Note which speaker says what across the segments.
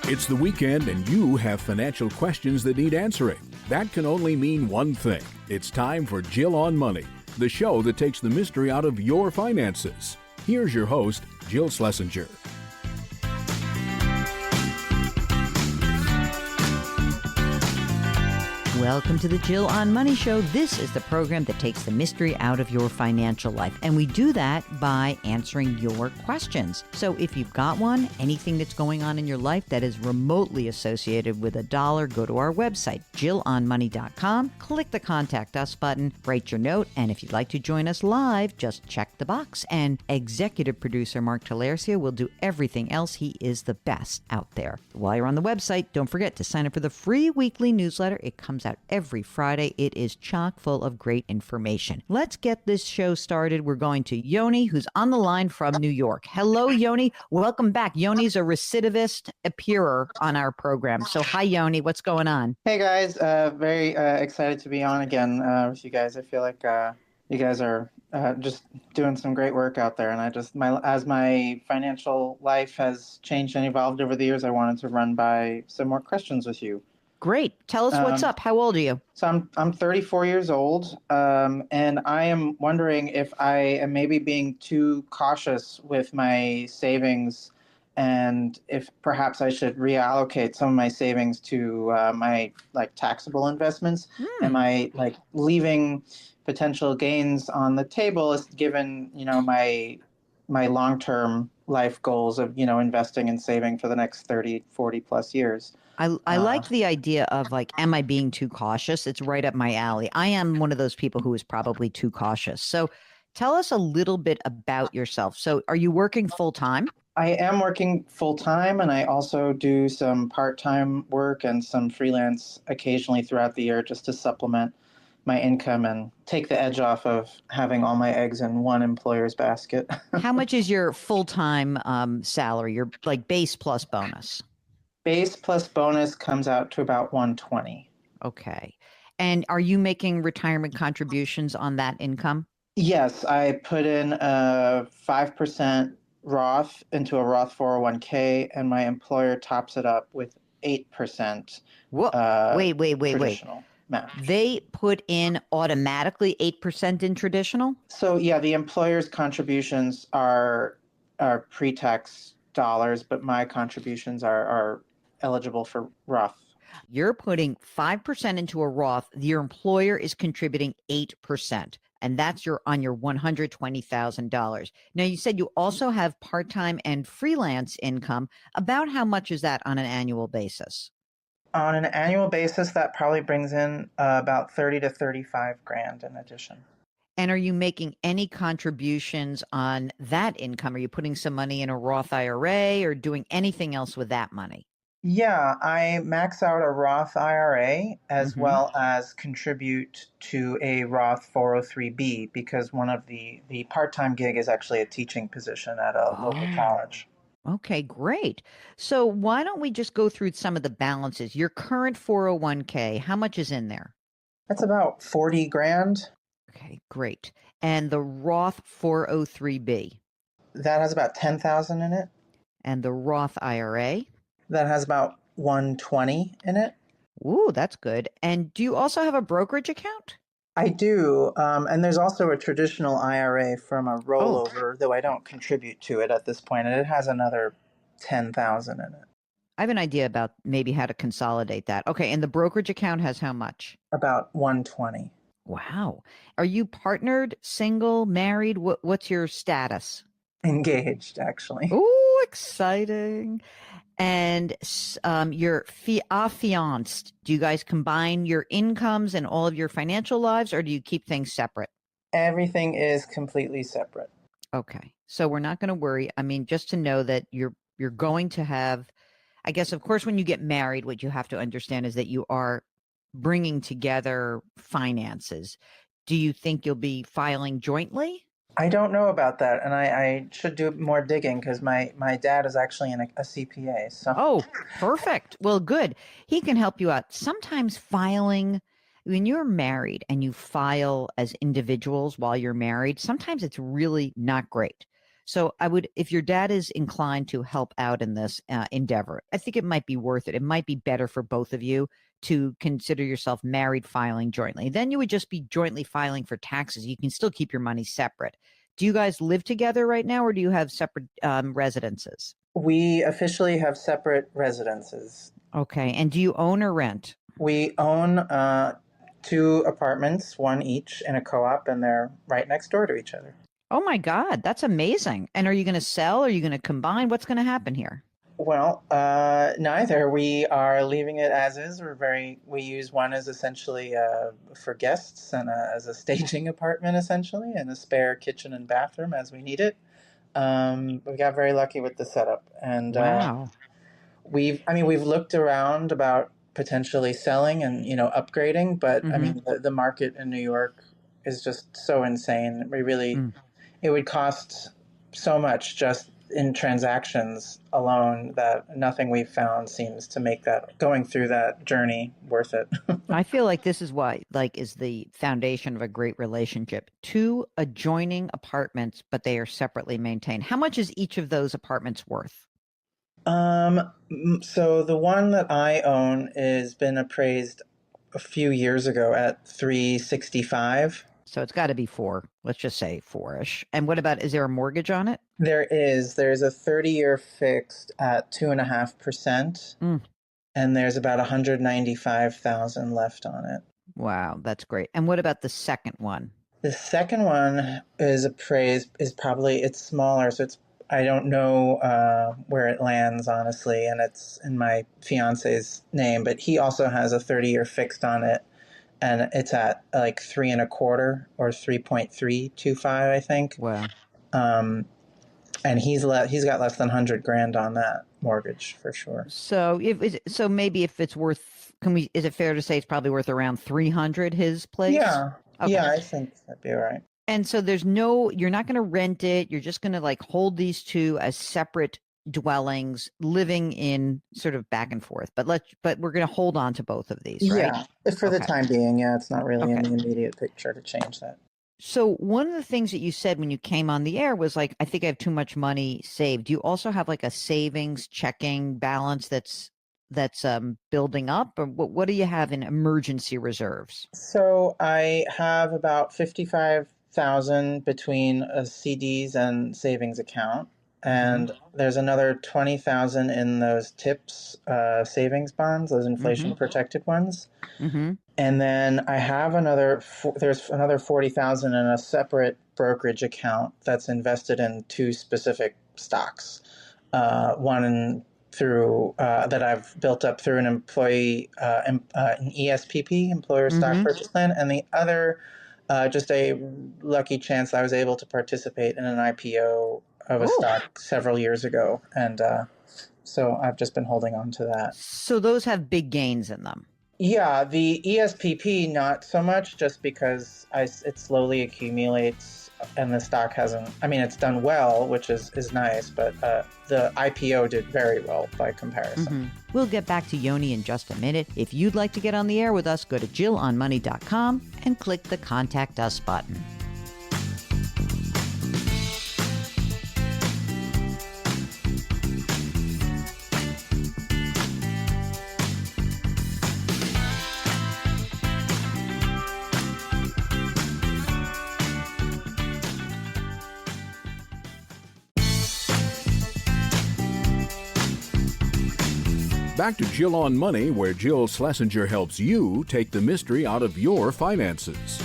Speaker 1: It's the weekend and you have financial questions that need answering. That can only mean one thing. It's time for Jill on Money, the show that takes the mystery out of your finances. Here's your host, Jill Schlesinger.
Speaker 2: Welcome to the Jill on Money Show. This is the program that takes the mystery out of your financial life. And we do that by answering your questions. So if you've got one, anything that's going on in your life that is remotely associated with a dollar, go to our website, jillonmoney.com, click the Contact Us button, write your note, and if you'd like to join us live, just check the box. And executive producer Mark Talercia will do everything else. He is the best out there. While you're on the website, don't forget to sign up for the free weekly newsletter. It comes out every Friday. It is chock full of great information. Let's get this show started. We're going to Yoni, who's on the line from New York. Hello, Yoni. Welcome back. Yoni's a recidivist appearer on our program. So hi, Yoni. What's going on?
Speaker 3: Hey, guys. Very excited to be on again with you guys. I feel like you guys are just doing some great work out there. And as my financial life has changed and evolved over the years, I wanted to run by some more questions with you.
Speaker 2: Great. Tell us what's up. How old are you?
Speaker 3: So I'm 34 years old, and I am wondering if I am maybe being too cautious with my savings, and if perhaps I should reallocate some of my savings to my taxable investments. Am I leaving potential gains on the table, given my long-term life goals of investing and saving for the next 30, 40 plus years?
Speaker 2: I like the idea of am I being too cautious? It's right up my alley. I am one of those people who is probably too cautious. So tell us a little bit about yourself. So are you working full time?
Speaker 3: I am working full time, and I also do some part-time work and some freelance occasionally throughout the year just to supplement my income and take the edge off of having all my eggs in one employer's basket.
Speaker 2: How much is your full-time salary, your base plus bonus?
Speaker 3: Base plus bonus comes out to about 120.
Speaker 2: Okay. And are you making retirement contributions on that income?
Speaker 3: Yes, I put in a 5% Roth into a Roth 401k, and my employer tops it up with 8%.
Speaker 2: Wait.
Speaker 3: Traditional match.
Speaker 2: They put in automatically 8% in traditional?
Speaker 3: So yeah, the employer's contributions are pre-tax dollars, but my contributions are eligible for Roth.
Speaker 2: You're putting 5% into a Roth. Your employer is contributing 8%, and that's on your $120,000. Now, you said you also have part-time and freelance income. About how much is that on an annual basis?
Speaker 3: On an annual basis, that probably brings in about 30 to 35 grand in addition.
Speaker 2: And are you making any contributions on that income? Are you putting some money in a Roth IRA or doing anything else with that money?
Speaker 3: Yeah, I max out a Roth IRA as well as contribute to a Roth 403B because one of the part-time gig is actually a teaching position at a local college.
Speaker 2: Okay, great. So why don't we just go through some of the balances? Your current 401k, how much is in there?
Speaker 3: That's about 40 grand.
Speaker 2: Okay, great. And the Roth 403B?
Speaker 3: That has about 10,000 in it.
Speaker 2: And the Roth IRA?
Speaker 3: That has about 120 in it.
Speaker 2: Ooh, that's good. And do you also have a brokerage account?
Speaker 3: I do. And there's also a traditional IRA from a rollover, though I don't contribute to it at this point. And it has another 10,000 in it.
Speaker 2: I have an idea about maybe how to consolidate that. Okay, and the brokerage account has how much?
Speaker 3: About 120.
Speaker 2: Wow. Are you partnered, single, married? What's your status?
Speaker 3: Engaged, actually.
Speaker 2: Ooh, exciting. And your fiancé, do you guys combine your incomes and all of your financial lives, or do you keep things separate?
Speaker 3: Everything is completely separate.
Speaker 2: Okay. So we're not going to worry. I mean, just to know that you're going to have, I guess, of course, when you get married, what you have to understand is that you are bringing together finances. Do you think you'll be filing jointly?
Speaker 3: I don't know about that, and I should do more digging because my dad is actually a CPA. So.
Speaker 2: Oh, perfect. Well, good. He can help you out. Sometimes filing, when you're married and you file as individuals while you're married, sometimes it's really not great. So I would, if your dad is inclined to help out in this endeavor, I think it might be worth it. It might be better for both of you to consider yourself married filing jointly. Then you would just be jointly filing for taxes. You can still keep your money separate. Do you guys live together right now, or do you have separate residences?
Speaker 3: We officially have separate residences.
Speaker 2: Okay. And do you own or rent?
Speaker 3: We own two apartments, one each in a co-op, and they're right next door to each other.
Speaker 2: Oh my God, that's amazing. And are you going to sell? Are you going to combine? What's going to happen here?
Speaker 3: Well, neither. We are leaving it as is. We use one as essentially for guests and as a staging apartment essentially, and a spare kitchen and bathroom as we need it. We got very lucky with the setup, and
Speaker 2: Wow.
Speaker 3: we've looked around about potentially selling and upgrading, but I mean the market in New York is just so insane. It would cost so much just in transactions alone that nothing we've found seems to make that going through that journey worth it.
Speaker 2: I feel like this is why, like, is the foundation of a great relationship. Two adjoining apartments, but they are separately maintained. How much is each of those apartments worth?
Speaker 3: So the one that I own has been appraised a few years ago at 365.
Speaker 2: So it's got to be four. Let's just say four-ish. And what about, is there a mortgage on it?
Speaker 3: There's a 30-year fixed at 2.5%, and there's about 195,000 left on it.
Speaker 2: Wow, that's great. And what about the second one?
Speaker 3: The second one is appraised it's smaller, so I don't know where it lands honestly, and it's in my fiance's name, but he also has a 30-year fixed on it, and it's at like 3.25 or 3.325, I think.
Speaker 2: Wow.
Speaker 3: And he's got less than 100 grand on that mortgage for sure.
Speaker 2: So maybe if it's worth, is it fair to say it's probably worth around 300, his place?
Speaker 3: Yeah.
Speaker 2: Okay.
Speaker 3: Yeah, I think that'd be all right.
Speaker 2: And so you're not going to rent it. You're just going to like hold these two as separate dwellings, living in sort of back and forth. But we're going to hold on to both of these, right?
Speaker 3: Yeah, for the time being. Yeah, it's not really in
Speaker 2: Okay.
Speaker 3: the immediate picture to change that.
Speaker 2: So one of the things that you said when you came on the air was like, I think I have too much money saved. Do you also have like a savings checking balance that's building up, or what do you have in emergency reserves?
Speaker 3: So I have about 55,000 between CDs and savings account, and there's another 20,000 in those TIPS savings bonds, those inflation protected ones. And then I have there's another 40,000 in a separate brokerage account that's invested in two specific stocks. One through that I've built up through an employee an ESPP, employer stock purchase plan, and the other just a lucky chance I was able to participate in an IPO of a stock several years ago, and so I've just been holding on to that.
Speaker 2: So those have big gains in them.
Speaker 3: Yeah, the ESPP not so much, just because it slowly accumulates, and the stock hasn't. I mean, it's done well, which is nice, but the IPO did very well by comparison.
Speaker 2: We'll get back to Yoni in just a minute. If you'd like to get on the air with us, go to JillOnMoney.com and click the Contact Us button.
Speaker 1: Back to Jill on Money, where Jill Schlesinger helps you take the mystery out of your finances.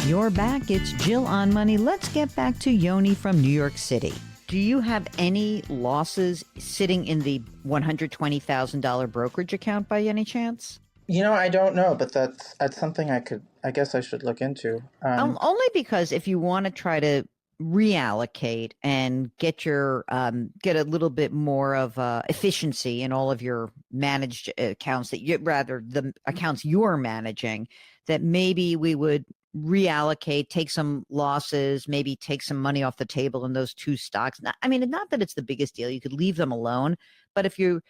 Speaker 2: You're back. It's Jill on Money. Let's get back to Yoni from New York City. Do you have any losses sitting in the $120,000 brokerage account by any chance?
Speaker 3: I don't know, but that's something I guess I should look into.
Speaker 2: Only because if you want to try to reallocate and get a little bit more of efficiency in all of your managed accounts, the accounts you're managing, that maybe we would reallocate, take some losses, maybe take some money off the table in those two stocks. Not that it's the biggest deal. You could leave them alone. But if you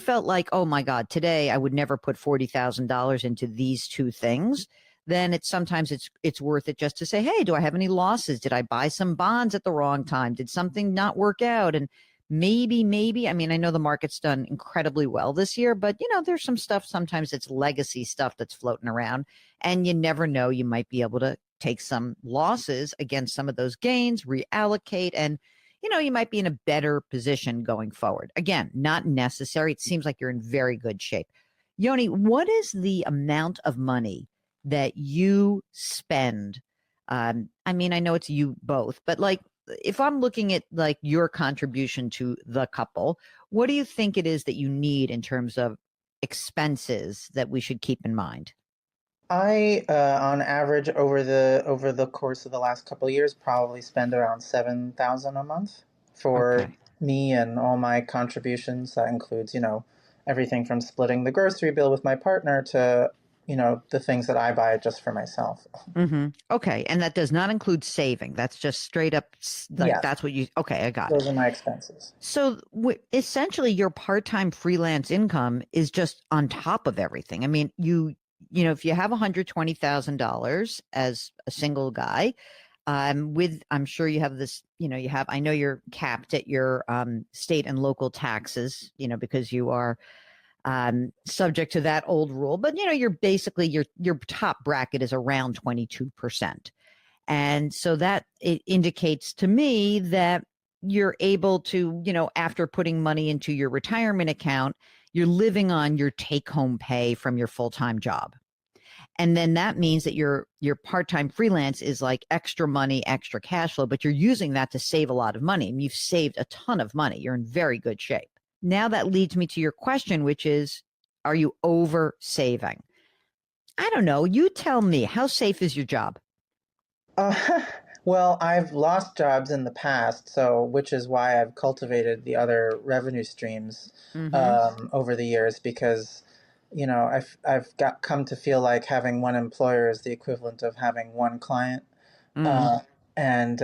Speaker 2: felt like, oh my God, today I would never put $40,000 into these two things, then sometimes it's worth it just to say, hey, do I have any losses? Did I buy some bonds at the wrong time? Did something not work out? And maybe, I mean, I know the market's done incredibly well this year, but there's some stuff, sometimes it's legacy stuff that's floating around, and you never know, you might be able to take some losses against some of those gains, reallocate, and you might be in a better position going forward. Again, not necessary. It seems like you're in very good shape. Yoni, what is the amount of money that you spend? I mean, I know it's you both, but like, if I'm looking at like your contribution to the couple, what do you think it is that you need in terms of expenses that we should keep in mind?
Speaker 3: I, on average, over the course of the last couple of years, probably spend around 7,000 a month for
Speaker 2: Okay.
Speaker 3: me and all my contributions. That includes, everything from splitting the grocery bill with my partner to, the things that I buy just for myself.
Speaker 2: Okay. And that does not include saving. That's just straight up like
Speaker 3: Yes,
Speaker 2: that's what you, okay, I got it.
Speaker 3: those are my expenses.
Speaker 2: So essentially your part-time freelance income is just on top of everything. I mean, if you have $120,000 as a single guy, I'm sure you have this, I know you're capped at your state and local taxes, because you are subject to that old rule, but you're basically your top bracket is around 22%. And so that it indicates to me that you're able to, after putting money into your retirement account, you're living on your take home pay from your full-time job. And then that means that your part-time freelance is like extra money, extra cash flow, but you're using that to save a lot of money. And you've saved a ton of money. You're in very good shape. Now that leads me to your question, which is, are you over saving? I don't know. You tell me, how safe is your job?
Speaker 3: Uh, well, I've lost jobs in the past, so which is why I've cultivated the other revenue streams
Speaker 2: Mm-hmm.
Speaker 3: over the years because, I've got come to feel like having one employer is the equivalent of having one client,
Speaker 2: Mm.
Speaker 3: uh, and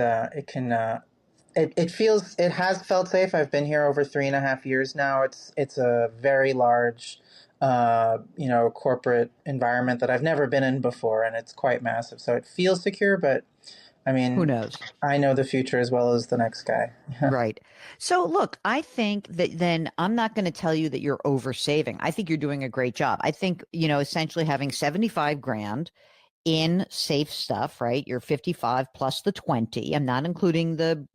Speaker 3: it has felt safe. I've been here over 3.5 years now. It's a very large, corporate environment that I've never been in before, and it's quite massive. So it feels secure, but I
Speaker 2: Who
Speaker 3: mean,
Speaker 2: knows?
Speaker 3: I know the future as well as the next guy.
Speaker 2: Right. So look, I think that then I'm not going to tell you that you're over saving. I think you're doing a great job. I think, essentially having 75 grand in safe stuff, right? You're 55 plus the 20. I'm not including the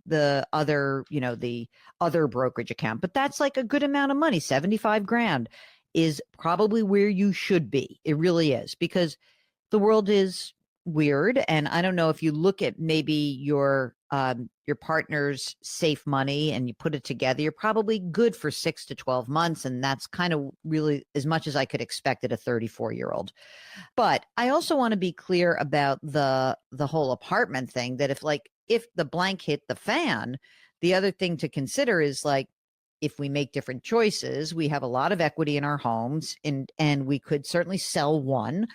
Speaker 2: other, the other brokerage account, but that's like a good amount of money. 75 grand is probably where you should be. It really is, because the world is weird, and I don't know, if you look at maybe your partner's safe money and you put it together, you're probably good for 6 to 12 months, and that's kind of really as much as I could expect at a 34-year-old. But I also want to be clear about the whole apartment thing, that if the blank hit the fan, the other thing to consider is like, if we make different choices, we have a lot of equity in our homes, and we could certainly sell one,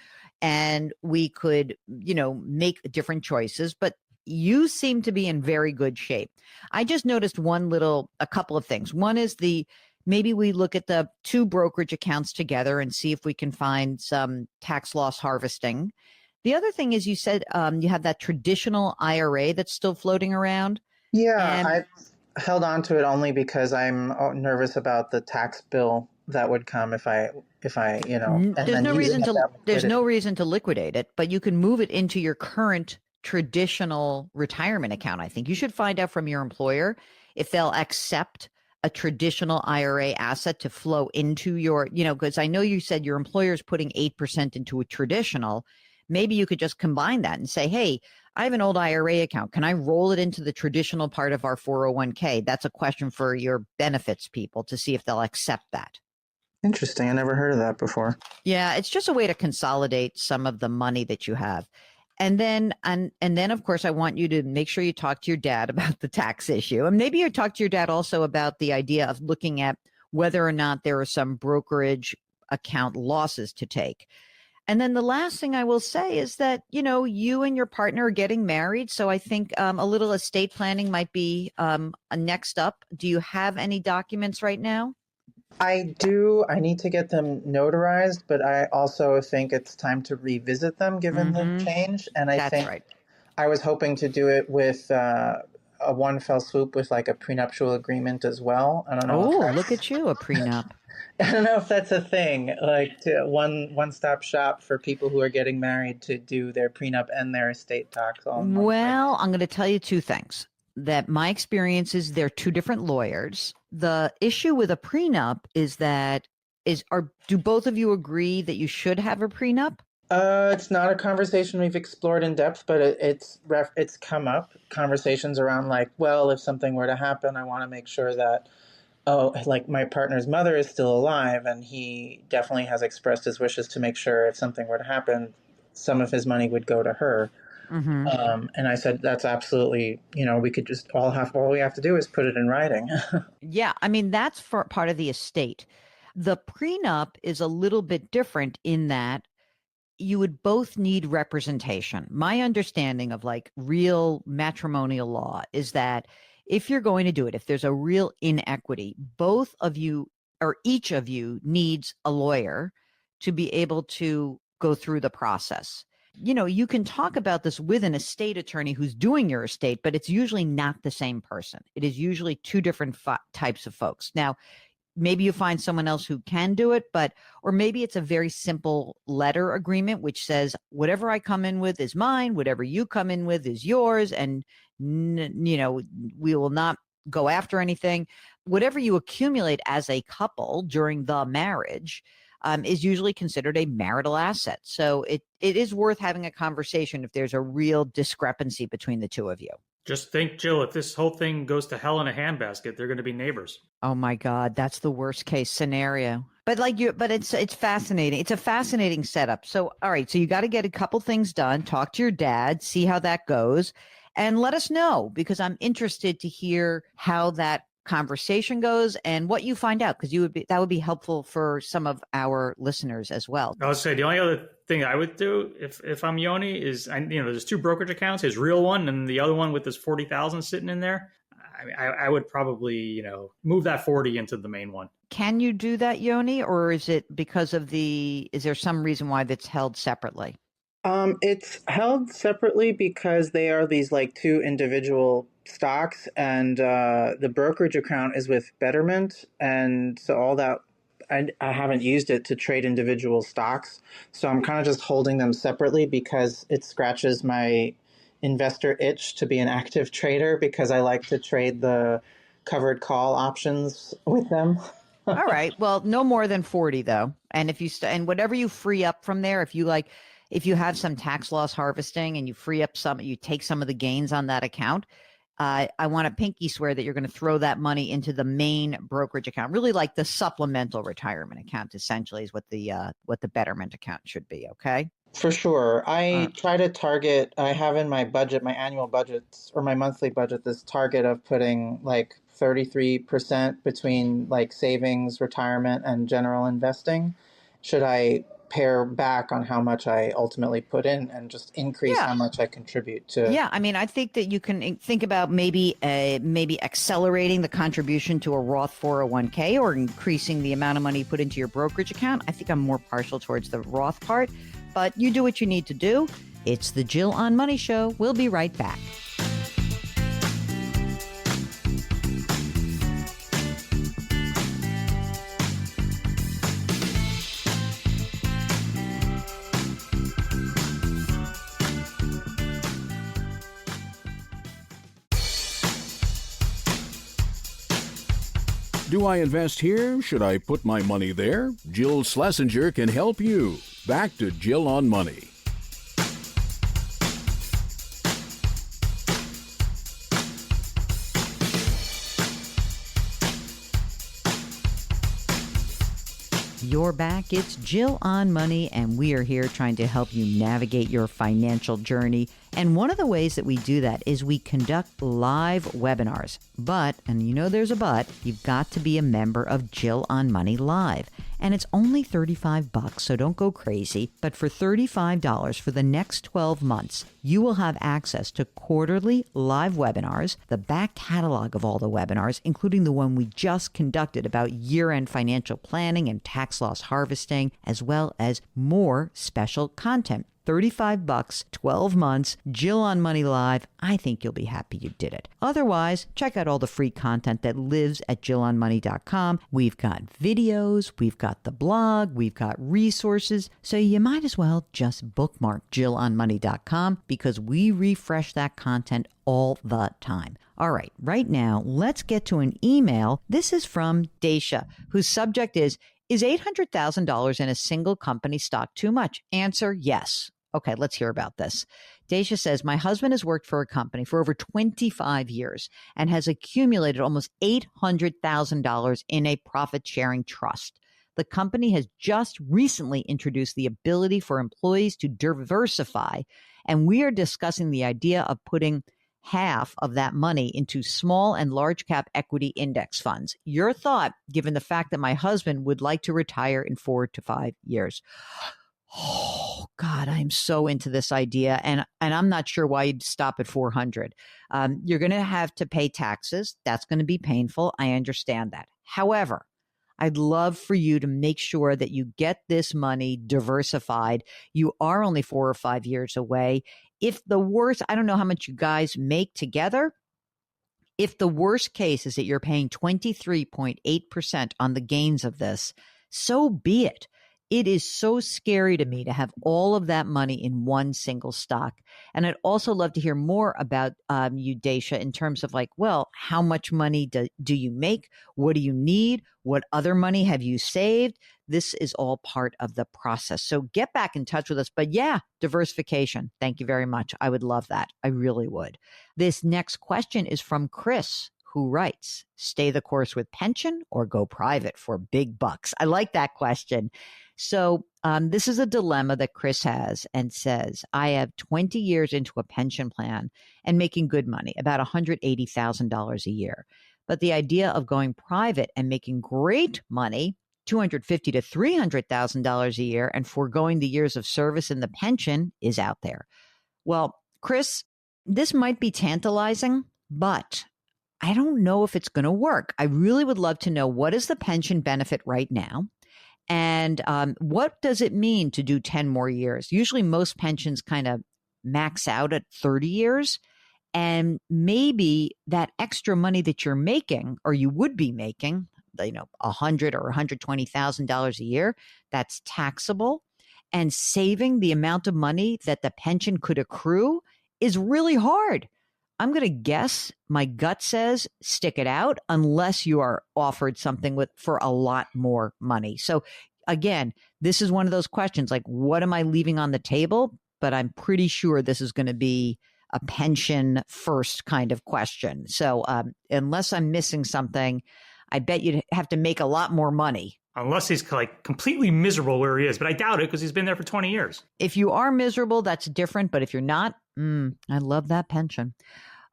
Speaker 2: and we could, make different choices, but you seem to be in very good shape. I just noticed a couple of things. One is maybe we look at the two brokerage accounts together and see if we can find some tax loss harvesting. The other thing is, you said you have that traditional IRA that's still floating around.
Speaker 3: Yeah,
Speaker 2: And
Speaker 3: I held on to it only because I'm nervous about the tax bill that would come if I, and then using up that
Speaker 2: there's
Speaker 3: liquidity.
Speaker 2: no reason to liquidate it, but you can move it into your current traditional retirement account. I think you should find out from your employer if they'll accept a traditional IRA asset to flow into your, because I know you said your employer is putting 8% into a traditional. Maybe you could just combine that and say, hey, I have an old IRA account. Can I roll it into the traditional part of our 401k? That's a question for your benefits people to see if they'll accept that.
Speaker 3: Interesting. I never heard of that before.
Speaker 2: Yeah, it's just a way to consolidate some of the money that you have. And then of course I want you to make sure you talk to your dad about the tax issue. And maybe you talk to your dad also about the idea of looking at whether or not there are some brokerage account losses to take. And then the last thing I will say is that, you and your partner are getting married. So I think a little estate planning might be next up. Do you have any documents right now?
Speaker 3: I do. I need to get them notarized, but I also think it's time to revisit them given the change. And I
Speaker 2: That's
Speaker 3: think
Speaker 2: right.
Speaker 3: I was hoping to do it with a one fell swoop with like a prenuptial agreement as well. I don't know if
Speaker 2: Oh, look
Speaker 3: that's
Speaker 2: at you, a prenup.
Speaker 3: I don't know if that's a thing, like to one stop shop for people who are getting married to do their prenup and their estate tax all in one place.
Speaker 2: Well, I'm going to tell you two things. That my experience is they're two different lawyers. The issue with a prenup is that do both of you agree that you should have a prenup?
Speaker 3: It's not a conversation we've explored in depth, but it's come up conversations around like, well, if something were to happen, I want to make sure that like my partner's mother is still alive, and he definitely has expressed his wishes to make sure if something were to happen, some of his money would go to her.
Speaker 2: Mm-hmm.
Speaker 3: And I said, that's absolutely, we could just all we have to do is put it in writing.
Speaker 2: Yeah, I mean that's for part of the estate. The prenup is a little bit different in that you would both need representation. My understanding of like real matrimonial law is that if you're going to do it, if there's a real inequity, both of you or each of you needs a lawyer to be able to go through the process. You can talk about this with an estate attorney who's doing your estate, but it's usually not the same person. It is usually two different types of folks. Now, maybe you find someone else who can do it, or maybe it's a very simple letter agreement which says whatever I come in with is mine, whatever you come in with is yours, and we will not go after anything. Whatever you accumulate as a couple during the marriage is usually considered a marital asset. So it is worth having a conversation if there's a real discrepancy between the two of you.
Speaker 4: Just think, Jill, if this whole thing goes to hell in a handbasket, they're going to be neighbors.
Speaker 2: Oh my God, that's the worst case scenario. But it's fascinating. It's a fascinating setup. So, all right, so you got to get a couple things done, talk to your dad, see how that goes, and let us know, because I'm interested to hear how that conversation goes and what you find out, because that would be helpful for some of our listeners as well.
Speaker 4: I would say the only other thing I would do if I'm Yoni is, there's two brokerage accounts, his real one and the other one with this 40,000 sitting in there. I would probably, move that 40 into the main one.
Speaker 2: Can you do that, Yoni, or is it because is there some reason why that's held separately?
Speaker 3: It's held separately because they are these like two individual stocks, and the brokerage account is with Betterment, and so all that I haven't used it to trade individual stocks, so I'm kind of just holding them separately because it scratches my investor itch to be an active trader, because I like to trade the covered call options with them.
Speaker 2: All right. Well, no more than 40 though. And if you and whatever you free up from there, if you have some tax loss harvesting and you free up you take some of the gains on that account. I want to pinky swear that you're going to throw that money into the main brokerage account, really like the supplemental retirement account, essentially is what the Betterment account should be. Okay.
Speaker 3: For sure. I try to target, I have in my budget, my annual budgets or my monthly budget, this target of putting like 33% between like savings, retirement, and general investing. Should I pare back on how much I ultimately put in and just increase how much I contribute to?
Speaker 2: Yeah, I mean, I think that you can think about maybe accelerating the contribution to a Roth 401k or increasing the amount of money you put into your brokerage account. I think I'm more partial towards the Roth part, but you do what you need to do. It's the Jill on Money Show. We'll be right back.
Speaker 1: Do I invest here? Should I put my money there? Jill Schlesinger can help you. Back to Jill on Money.
Speaker 2: You're back. It's Jill on Money, and we are here trying to help you navigate your financial journey. And one of the ways that we do that is we conduct live webinars. But, and there's a but, you've got to be a member of Jill on Money Live. And it's only $35, so don't go crazy. But for $35 for the next 12 months, you will have access to quarterly live webinars, the back catalog of all the webinars, including the one we just conducted about year-end financial planning and tax loss harvesting, as well as more special content. $35, 12 months, Jill on Money Live. I think you'll be happy you did it. Otherwise, check out all the free content that lives at JillOnMoney.com. We've got videos, we've got the blog, we've got resources. So you might as well just bookmark JillOnMoney.com because we refresh that content all the time. All right, right now, let's get to an email. This is from Daisha, whose subject is $800,000 in a single company stock too much? Answer, yes. Okay, let's hear about this. Daisha says, my husband has worked for a company for over 25 years and has accumulated almost $800,000 in a profit-sharing trust. The company has just recently introduced the ability for employees to diversify, and we are discussing the idea of putting half of that money into small and large cap equity index funds. Your thought, given the fact that my husband would like to retire in 4 to 5 years. Oh, God, I'm so into this idea. And I'm not sure why you'd stop at 400. You're going to have to pay taxes. That's going to be painful. I understand that. However, I'd love for you to make sure that you get this money diversified. You are only 4 or 5 years away. If the worst, I don't know how much you guys make together. If the worst case is that you're paying 23.8% on the gains of this, so be it. It is so scary to me to have all of that money in one single stock. And I'd also love to hear more about you, Daisha, in terms of like, well, how much money do you make? What do you need? What other money have you saved? This is all part of the process. So get back in touch with us. But yeah, diversification. Thank you very much. I would love that. I really would. This next question is from Chris, who writes, stay the course with pension or go private for big bucks? I like that question. So this is a dilemma that Chris has and says, I have 20 years into a pension plan and making good money, about $180,000 a year. But the idea of going private and making great money, $250,000 to $300,000 a year, and foregoing the years of service in the pension is out there. Well, Chris, this might be tantalizing, but I don't know if it's going to work. I really would love to know, what is the pension benefit right now? And what does it mean to do 10 more years? Usually most pensions kind of max out at 30 years. And maybe that extra money that you're making, or you would be making, $100,000 or $120,000 a year, that's taxable. And saving the amount of money that the pension could accrue is really hard. I'm going to guess, my gut says, stick it out unless you are offered something for a lot more money. So again, this is one of those questions like, what am I leaving on the table? But I'm pretty sure this is going to be a pension first kind of question. So unless I'm missing something, I bet you'd have to make a lot more money.
Speaker 4: Unless he's like completely miserable where he is. But I doubt it because he's been there for 20 years.
Speaker 2: If you are miserable, that's different. But if you're not, I love that pension.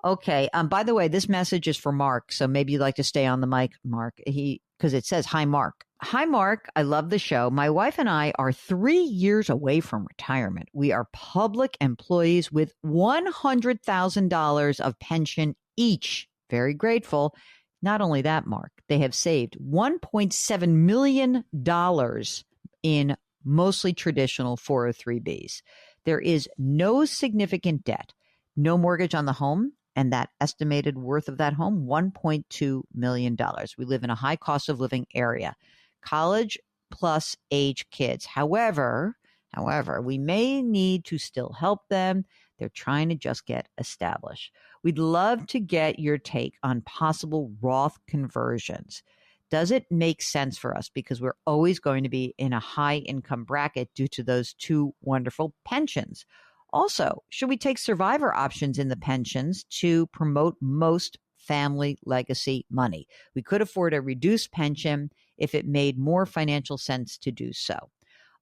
Speaker 2: Okay. By the way, this message is for Mark. So maybe you'd like to stay on the mic, Mark, because it says, hi, Mark. Hi, Mark. I love the show. My wife and I are 3 years away from retirement. We are public employees with $100,000 of pension each. Very grateful. Not only that, Mark, they have saved $1.7 million in mostly traditional 403Bs. There is no significant debt, no mortgage on the home, and that estimated worth of that home, $1.2 million. We live in a high cost of living area, college plus age kids. However, we may need to still help them. They're trying to just get established. We'd love to get your take on possible Roth conversions. Does it make sense for us? Because we're always going to be in a high income bracket due to those two wonderful pensions. Also, should we take survivor options in the pensions to promote most family legacy money? We could afford a reduced pension if it made more financial sense to do so.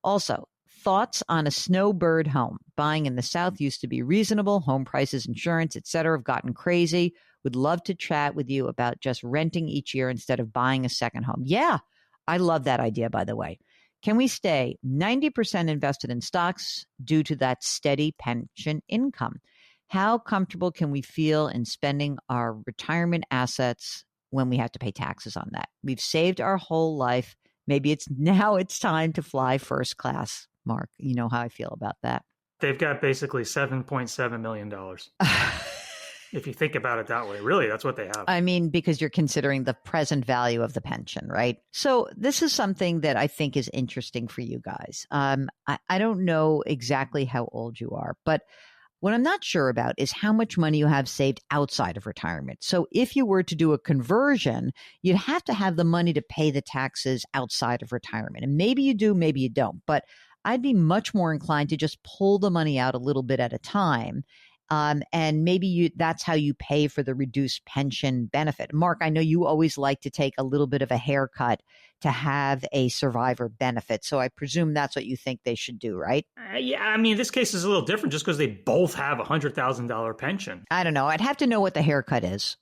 Speaker 2: Also, thoughts on a snowbird home. Buying in the South used to be reasonable. Home prices, insurance, etc. have gotten crazy. Would love to chat with you about just renting each year instead of buying a second home. Yeah, I love that idea, by the way. Can we stay 90% invested in stocks due to that steady pension income? How comfortable can we feel in spending our retirement assets when we have to pay taxes on that? We've saved our whole life. Maybe it's time to fly first class. Mark, you know how I feel about that.
Speaker 4: They've got basically $7.7 million. If you think about it that way, really, that's what they have.
Speaker 2: I mean, because you're considering the present value of the pension, right? So this is something that I think is interesting for you guys. I don't know exactly how old you are, but what I'm not sure about is how much money you have saved outside of retirement. So if you were to do a conversion, you'd have to have the money to pay the taxes outside of retirement. And maybe you do, maybe you don't. But I'd be much more inclined to just pull the money out a little bit at a time. And maybe that's how you pay for the reduced pension benefit. Mark, I know you always like to take a little bit of a haircut to have a survivor benefit. So I presume that's what you think they should do, right?
Speaker 4: Yeah, I mean, this case is a little different just because they both have a $100,000 pension.
Speaker 2: I don't know. I'd have to know what the haircut is.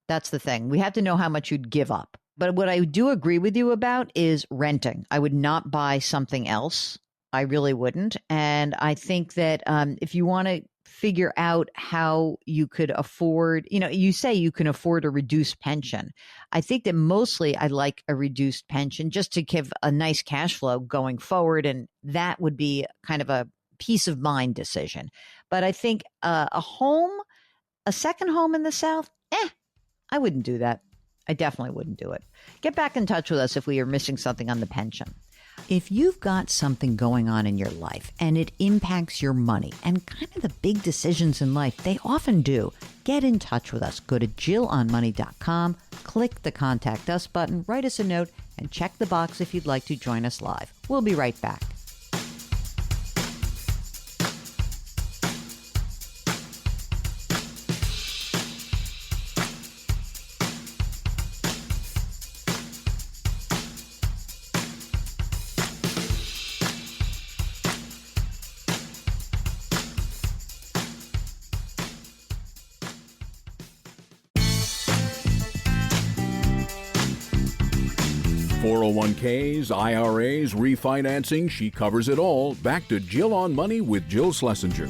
Speaker 2: That's the thing. We have to know how much you'd give up. But what I do agree with you about is renting. I would not buy something else. I really wouldn't. And I think that if you want to figure out how you could afford, you say you can afford a reduced pension. I think that mostly I like a reduced pension just to give a nice cash flow going forward. And that would be kind of a peace of mind decision. But I think a second home in the South, I wouldn't do that. I definitely wouldn't do it. Get back in touch with us if we are missing something on the pension. If you've got something going on in your life and it impacts your money and kind of the big decisions in life, they often do, get in touch with us. Go to JillOnMoney.com, click the Contact Us button, write us a note, and check the box if you'd like to join us live. We'll be right back.
Speaker 1: 401ks, IRAs, refinancing, she covers it all. Back to Jill on Money with Jill Schlesinger.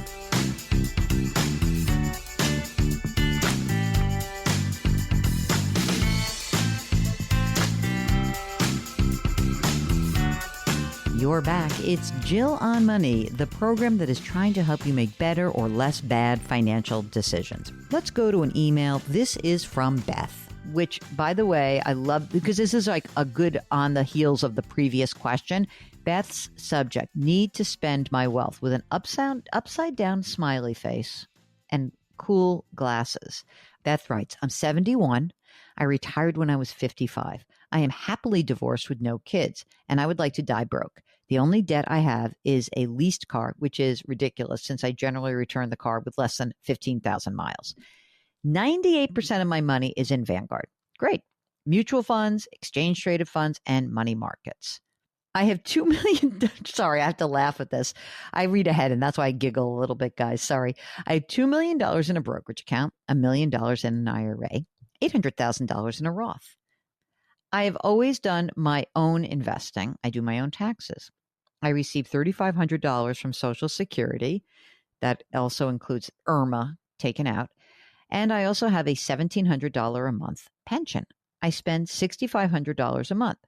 Speaker 2: You're back. It's Jill on Money, the program that is trying to help you make better or less bad financial decisions. Let's go to an email. This is from Beth, which, by the way, I love because this is like a good on the heels of the previous question. Beth's subject, need to spend my wealth, with an upside down smiley face and cool glasses. Beth writes, I'm 71. I retired when I was 55. I am happily divorced with no kids, and I would like to die broke. The only debt I have is a leased car, which is ridiculous since I generally return the car with less than 15,000 miles. 98% of my money is in Vanguard. Great. Mutual funds, exchange traded funds, and money markets. I have $2 million. Sorry, I have to laugh at this. I read ahead, and that's why I giggle a little bit, guys. Sorry. I have $2 million in a brokerage account, $1 million in an IRA, $800,000 in a Roth. I have always done my own investing. I do my own taxes. I receive $3,500 from Social Security. That also includes IRMA taken out. And I also have a $1,700 a month pension. I spend $6,500 a month.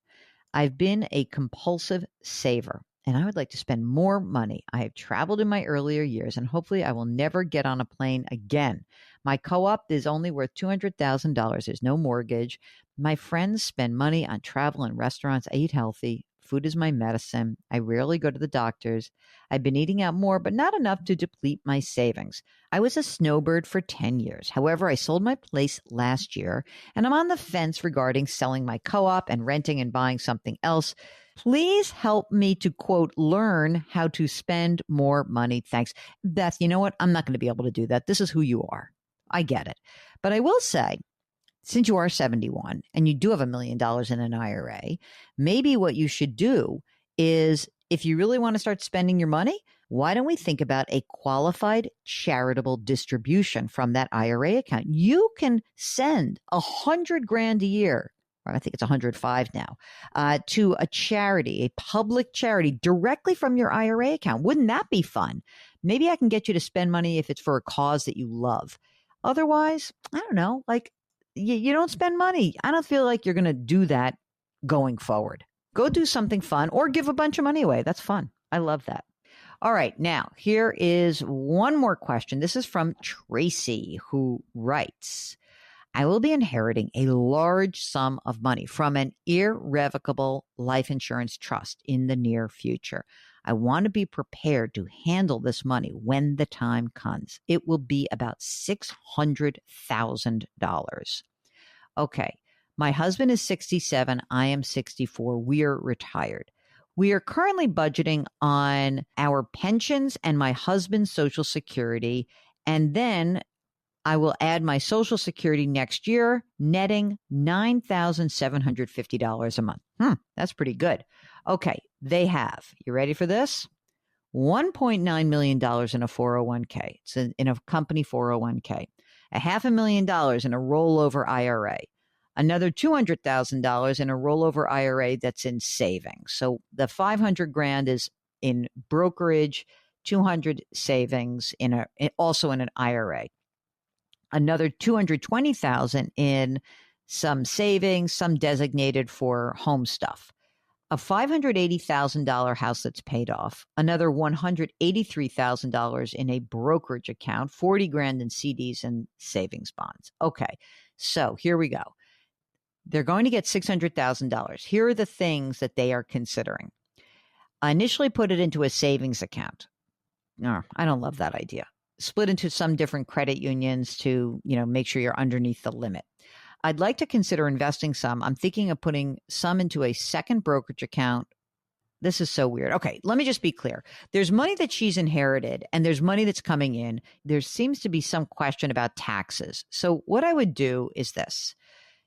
Speaker 2: I've been a compulsive saver, and I would like to spend more money. I have traveled in my earlier years, and hopefully I will never get on a plane again. My co-op is only worth $200,000. There's no mortgage. My friends spend money on travel and restaurants. I eat healthy. Food is my medicine. I rarely go to the doctors. I've been eating out more, but not enough to deplete my savings. I was a snowbird for 10 years. However, I sold my place last year, and I'm on the fence regarding selling my co-op and renting and buying something else. Please help me to, quote, learn how to spend more money. Thanks. Beth, you know what? I'm not going to be able to do that. This is who you are. I get it. But I will say, since you are 71 and you do have $1 million in an IRA, maybe what you should do is, if you really want to start spending your money, why don't we think about a qualified charitable distribution from that IRA account? You can send $100,000 a year or I think it's 105 now, to a charity, a public charity, directly from your IRA account. Wouldn't that be fun? Maybe I can get you to spend money if it's for a cause that you love. Otherwise, I don't know, like you don't spend money. I don't feel like you're going to do that going forward. Go do something fun or give a bunch of money away. That's fun. I love that. All right. Now, here is one more question. This is from Tracy, who writes, I will be inheriting a large sum of money from an irrevocable life insurance trust in the near future. I want to be prepared to handle this money when the time comes. It will be about $600,000. Okay. My husband is 67. I am 64. We're retired. We are currently budgeting on our pensions and my husband's Social Security. And then I will add my Social Security next year, netting $9,750 a month. That's pretty good. Okay, they have, you ready for this? $1.9 million in a 401k. It's in a company 401k. $500,000 in a rollover IRA. Another $200,000 in a rollover IRA that's in savings. So the 500 grand is in brokerage, 200 savings also in an IRA. Another 220,000 in some savings, some designated for home stuff. A $580,000 house that's paid off. Another $183,000 in a brokerage account. 40 grand in CDs and savings bonds. Okay, so here we go. They're going to get $600,000. Here are the things that they are considering. I initially put it into a savings account. No, I don't love that idea. Split into some different credit unions to, make sure you're underneath the limit. I'd like to consider investing some. I'm thinking of putting some into a second brokerage account. This is so weird. Okay, let me just be clear. There's money that she's inherited and there's money that's coming in. There seems to be some question about taxes. So what I would do is this.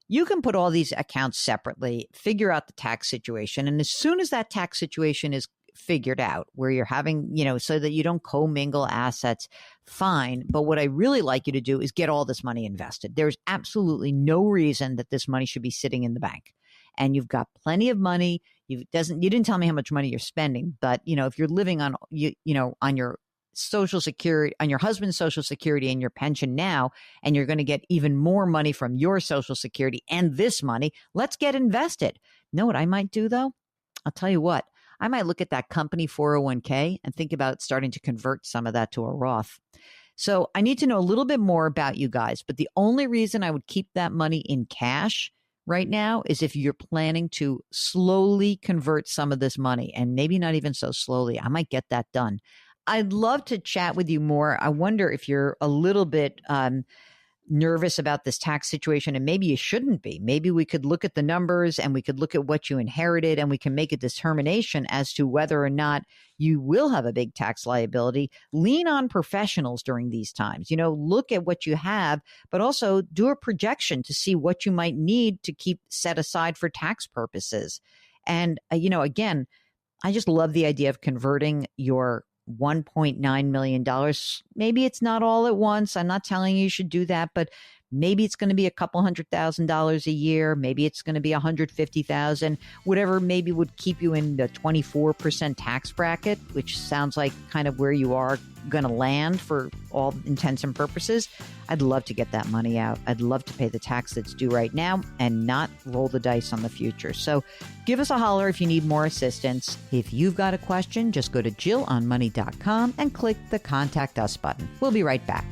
Speaker 2: You can put all these accounts separately, figure out the tax situation. And as soon as that tax situation is figured out where you're having, so that you don't commingle assets, fine. But what I really like you to do is get all this money invested. There's absolutely no reason that this money should be sitting in the bank. And you've got plenty of money. You didn't tell me how much money you're spending, but if you're living on, on your Social Security, on your husband's Social Security and your pension now, and you're going to get even more money from your Social Security and this money, let's get invested. Know what I might do though? I'll tell you what, I might look at that company 401k and think about starting to convert some of that to a Roth. So I need to know a little bit more about you guys, but the only reason I would keep that money in cash right now is if you're planning to slowly convert some of this money, and maybe not even so slowly. I might get that done. I'd love to chat with you more. I wonder if you're a little bit nervous about this tax situation, and maybe you shouldn't be. Maybe we could look at the numbers and we could look at what you inherited and we can make a determination as to whether or not you will have a big tax liability. Lean on professionals during these times. Look at what you have, but also do a projection to see what you might need to keep set aside for tax purposes. And, again, I just love the idea of converting your $1.9 million. Maybe it's not all at once. I'm not telling you should do that, but maybe it's going to be a couple $100,000 a year. Maybe it's going to be $150,000, whatever maybe would keep you in the 24% tax bracket, which sounds like kind of where you are going to land for all intents and purposes. I'd love to get that money out. I'd love to pay the tax that's due right now and not roll the dice on the future. So give us a holler if you need more assistance. If you've got a question, just go to JillOnMoney.com and click the Contact Us button. We'll be right back.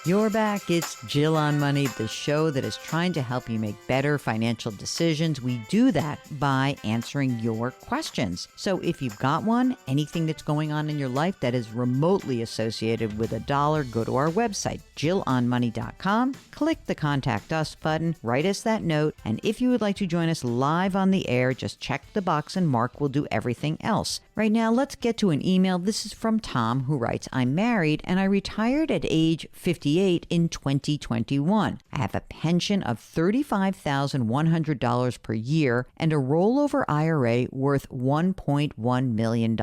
Speaker 2: You're back. It's Jill on Money, the show that is trying to help you make better financial decisions. We do that by answering your questions. So if you've got one, anything that's going on in your life that is remotely associated with a dollar, go to our website, jillonmoney.com, click the Contact Us button, write us that note, and if you would like to join us live on the air, just check the box and Mark will do everything else. Right now, let's get to an email. This is from Tom, who writes, I'm married and I retired at age 58 in 2021. I have a pension of $35,100 per year and a rollover IRA worth $1.1 million.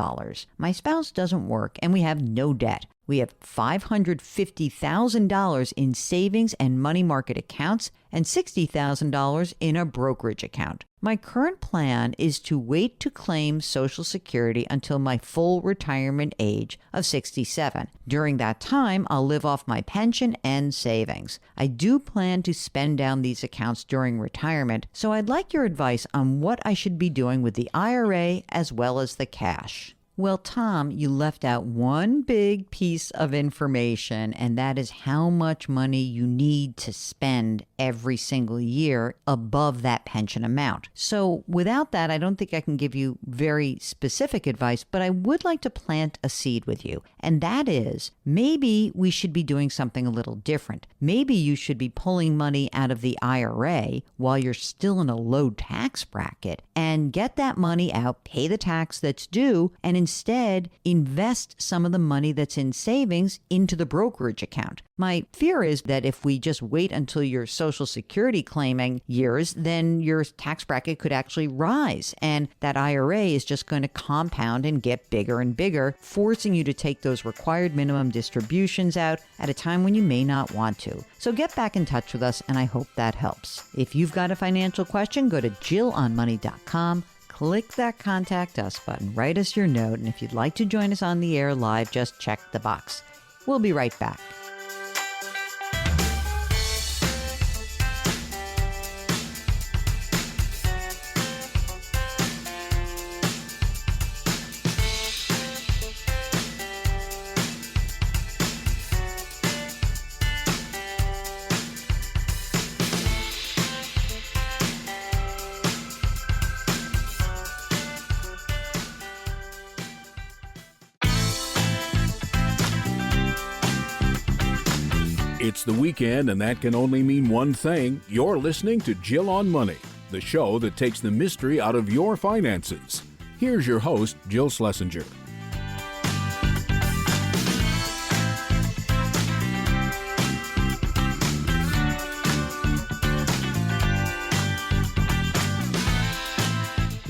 Speaker 2: My spouse doesn't work and we have no debt. We have $550,000 in savings and money market accounts and $60,000 in a brokerage account. My current plan is to wait to claim Social Security until my full retirement age of 67. During that time, I'll live off my pension and savings. I do plan to spend down these accounts during retirement, so I'd like your advice on what I should be doing with the IRA as well as the cash. Well, Tom, you left out one big piece of information, and that is how much money you need to spend every single year above that pension amount. So without that, I don't think I can give you very specific advice, but I would like to plant a seed with you. And that is, maybe we should be doing something a little different. Maybe you should be pulling money out of the IRA while you're still in a low tax bracket and get that money out, pay the tax that's due, and instead invest some of the money that's in savings into the brokerage account. My fear is that if we just wait until your Social Security claiming years, then your tax bracket could actually rise. And that IRA is just going to compound and get bigger and bigger, forcing you to take those required minimum distributions out at a time when you may not want to. So get back in touch with us, and I hope that helps. If you've got a financial question, go to jillonmoney.com. Click that Contact Us button, write us your note, and if you'd like to join us on the air live, just check the box. We'll be right back.
Speaker 1: It's the weekend, and that can only mean one thing. You're listening to Jill on Money, the show that takes the mystery out of your finances. Here's your host, Jill Schlesinger.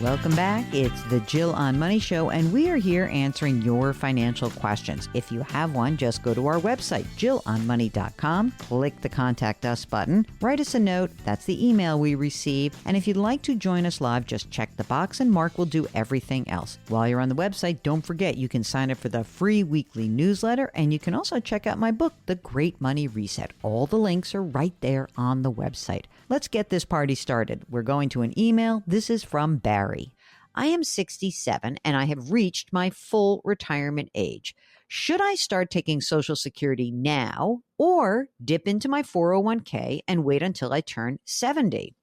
Speaker 2: Welcome back. It's the Jill on Money Show, and we are here answering your financial questions. If you have one, just go to our website, jillonmoney.com, click the Contact Us button, write us a note. That's the email we receive. And if you'd like to join us live, just check the box and Mark will do everything else. While you're on the website, don't forget you can sign up for the free weekly newsletter, and you can also check out my book, The Great Money Reset. All the links are right there on the website. Let's get this party started. We're going to an email. This is from Barry. I am 67 and I have reached my full retirement age. Should I start taking Social Security now or dip into my 401k and wait until I turn 70?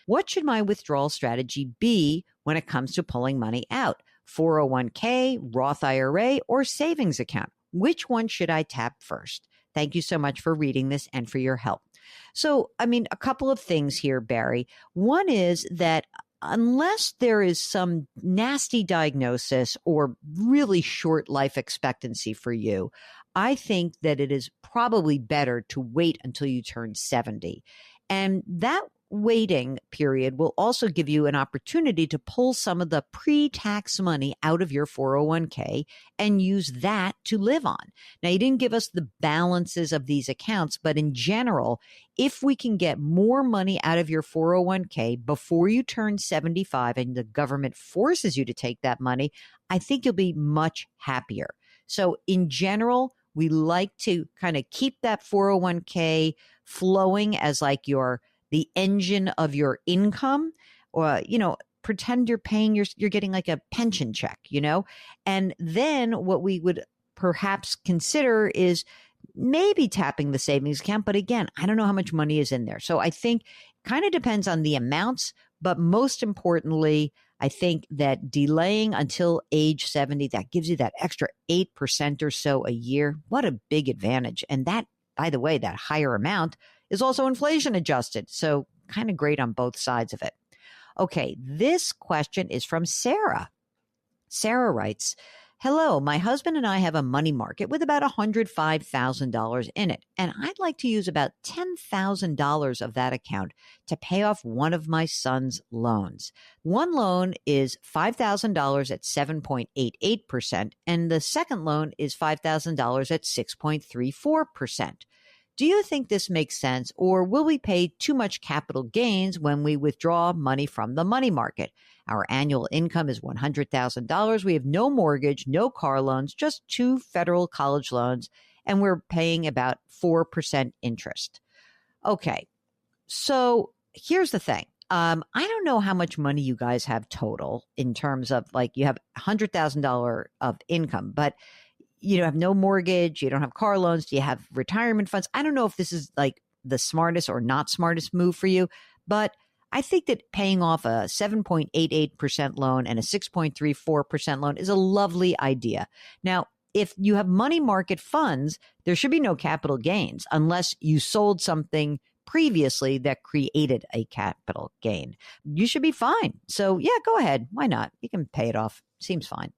Speaker 2: What should my withdrawal strategy be when it comes to pulling money out? 401k, Roth IRA, or savings account? Which one should I tap first? Thank you so much for reading this and for your help. So, a couple of things here, Barry. One is that unless there is some nasty diagnosis or really short life expectancy for you, I think that it is probably better to wait until you turn 70. And that waiting period will also give you an opportunity to pull some of the pre-tax money out of your 401k and use that to live on. Now, you didn't give us the balances of these accounts, but in general, if we can get more money out of your 401k before you turn 75 and the government forces you to take that money, I think you'll be much happier. So in general, we like to kind of keep that 401k flowing as like the engine of your income, or, pretend you're getting like a pension check, and then what we would perhaps consider is maybe tapping the savings account. But again, I don't know how much money is in there. So I think kind of depends on the amounts. But most importantly, I think that delaying until age 70, that gives you that extra 8% or so a year. What a big advantage. And that, by the way, that higher amount is also inflation adjusted. So kind of great on both sides of it. Okay, this question is from Sarah. Sarah writes, hello, my husband and I have a money market with about $105,000 in it, and I'd like to use about $10,000 of that account to pay off one of my son's loans. One loan is $5,000 at 7.88%, and the second loan is $5,000 at 6.34%. Do you think this makes sense, or will we pay too much capital gains when we withdraw money from the money market? Our annual income is $100,000. We have no mortgage, no car loans, just 2 federal college loans, and we're paying about 4% interest. Okay, so here's the thing. I don't know how much money you guys have total in terms of, like, you have $100,000 of income, but you have no mortgage, you don't have car loans, do you have retirement funds? I don't know if this is like the smartest or not smartest move for you, but I think that paying off a 7.88% loan and a 6.34% loan is a lovely idea. Now, if you have money market funds, there should be no capital gains unless you sold something previously that created a capital gain. You should be fine. So yeah, go ahead. Why not? You can pay it off. Seems fine.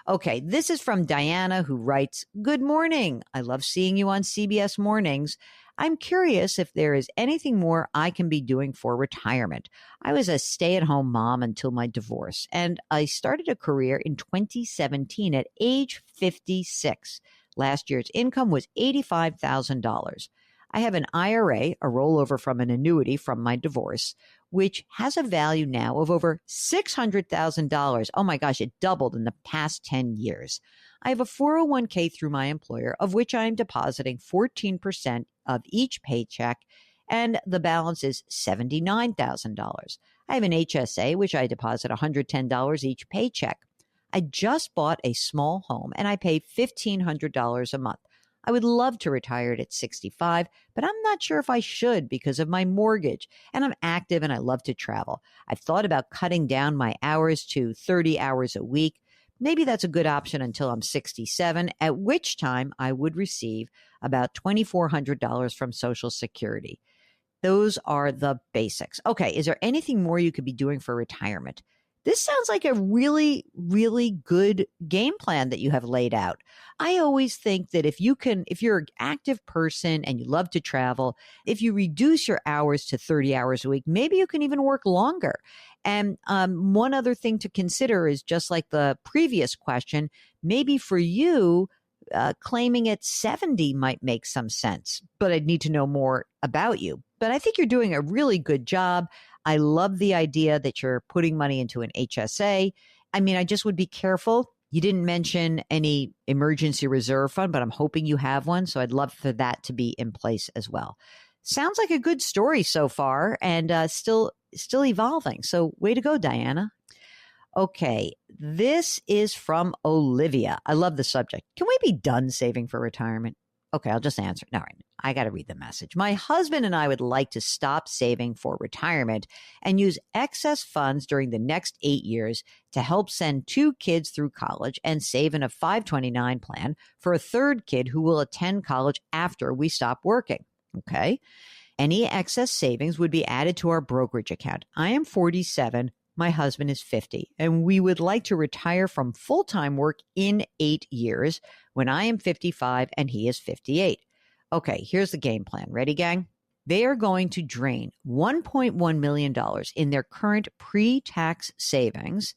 Speaker 2: Okay, this is from Diana, who writes, good morning. I love seeing you on CBS Mornings. I'm curious if there is anything more I can be doing for retirement. I was a stay-at-home mom until my divorce, and I started a career in 2017 at age 56. Last year's income was $85,000. I have an IRA, a rollover from an annuity from my divorce, which has a value now of over $600,000. Oh my gosh, it doubled in the past 10 years. I have a 401k through my employer, of which I am depositing 14% of each paycheck, and the balance is $79,000. I have an HSA, which I deposit $110 each paycheck. I just bought a small home, and I pay $1,500 a month. I would love to retire at 65, but I'm not sure if I should because of my mortgage. And I'm active and I love to travel. I've thought about cutting down my hours to 30 hours a week. Maybe that's a good option until I'm 67, at which time I would receive about $2,400 from Social Security. Those are the basics. Okay, is there anything more you could be doing for retirement? This sounds like a really, really good game plan that you have laid out. I always think that if you're an active person and you love to travel, if you reduce your hours to 30 hours a week, maybe you can even work longer. And one other thing to consider is, just like the previous question, maybe for you, claiming at 70 might make some sense, but I'd need to know more about you. But I think you're doing a really good job. I love the idea that you're putting money into an HSA. I mean, I just would be careful. You didn't mention any emergency reserve fund, but I'm hoping you have one. So I'd love for that to be in place as well. Sounds like a good story so far, and still evolving. So way to go, Diana. Okay, this is from Olivia. I love the subject. Can we be done saving for retirement? Okay, I'll just answer. All right, I got to read the message. My husband and I would like to stop saving for retirement and use excess funds during the next 8 years to help send 2 kids through college and save in a 529 plan for a third kid who will attend college after we stop working. Okay. Any excess savings would be added to our brokerage account. I am 47. My husband is 50, and we would like to retire from full-time work in 8 years when I am 55 and he is 58. Okay, here's the game plan. Ready, gang? They are going to drain $1.1 million in their current pre-tax savings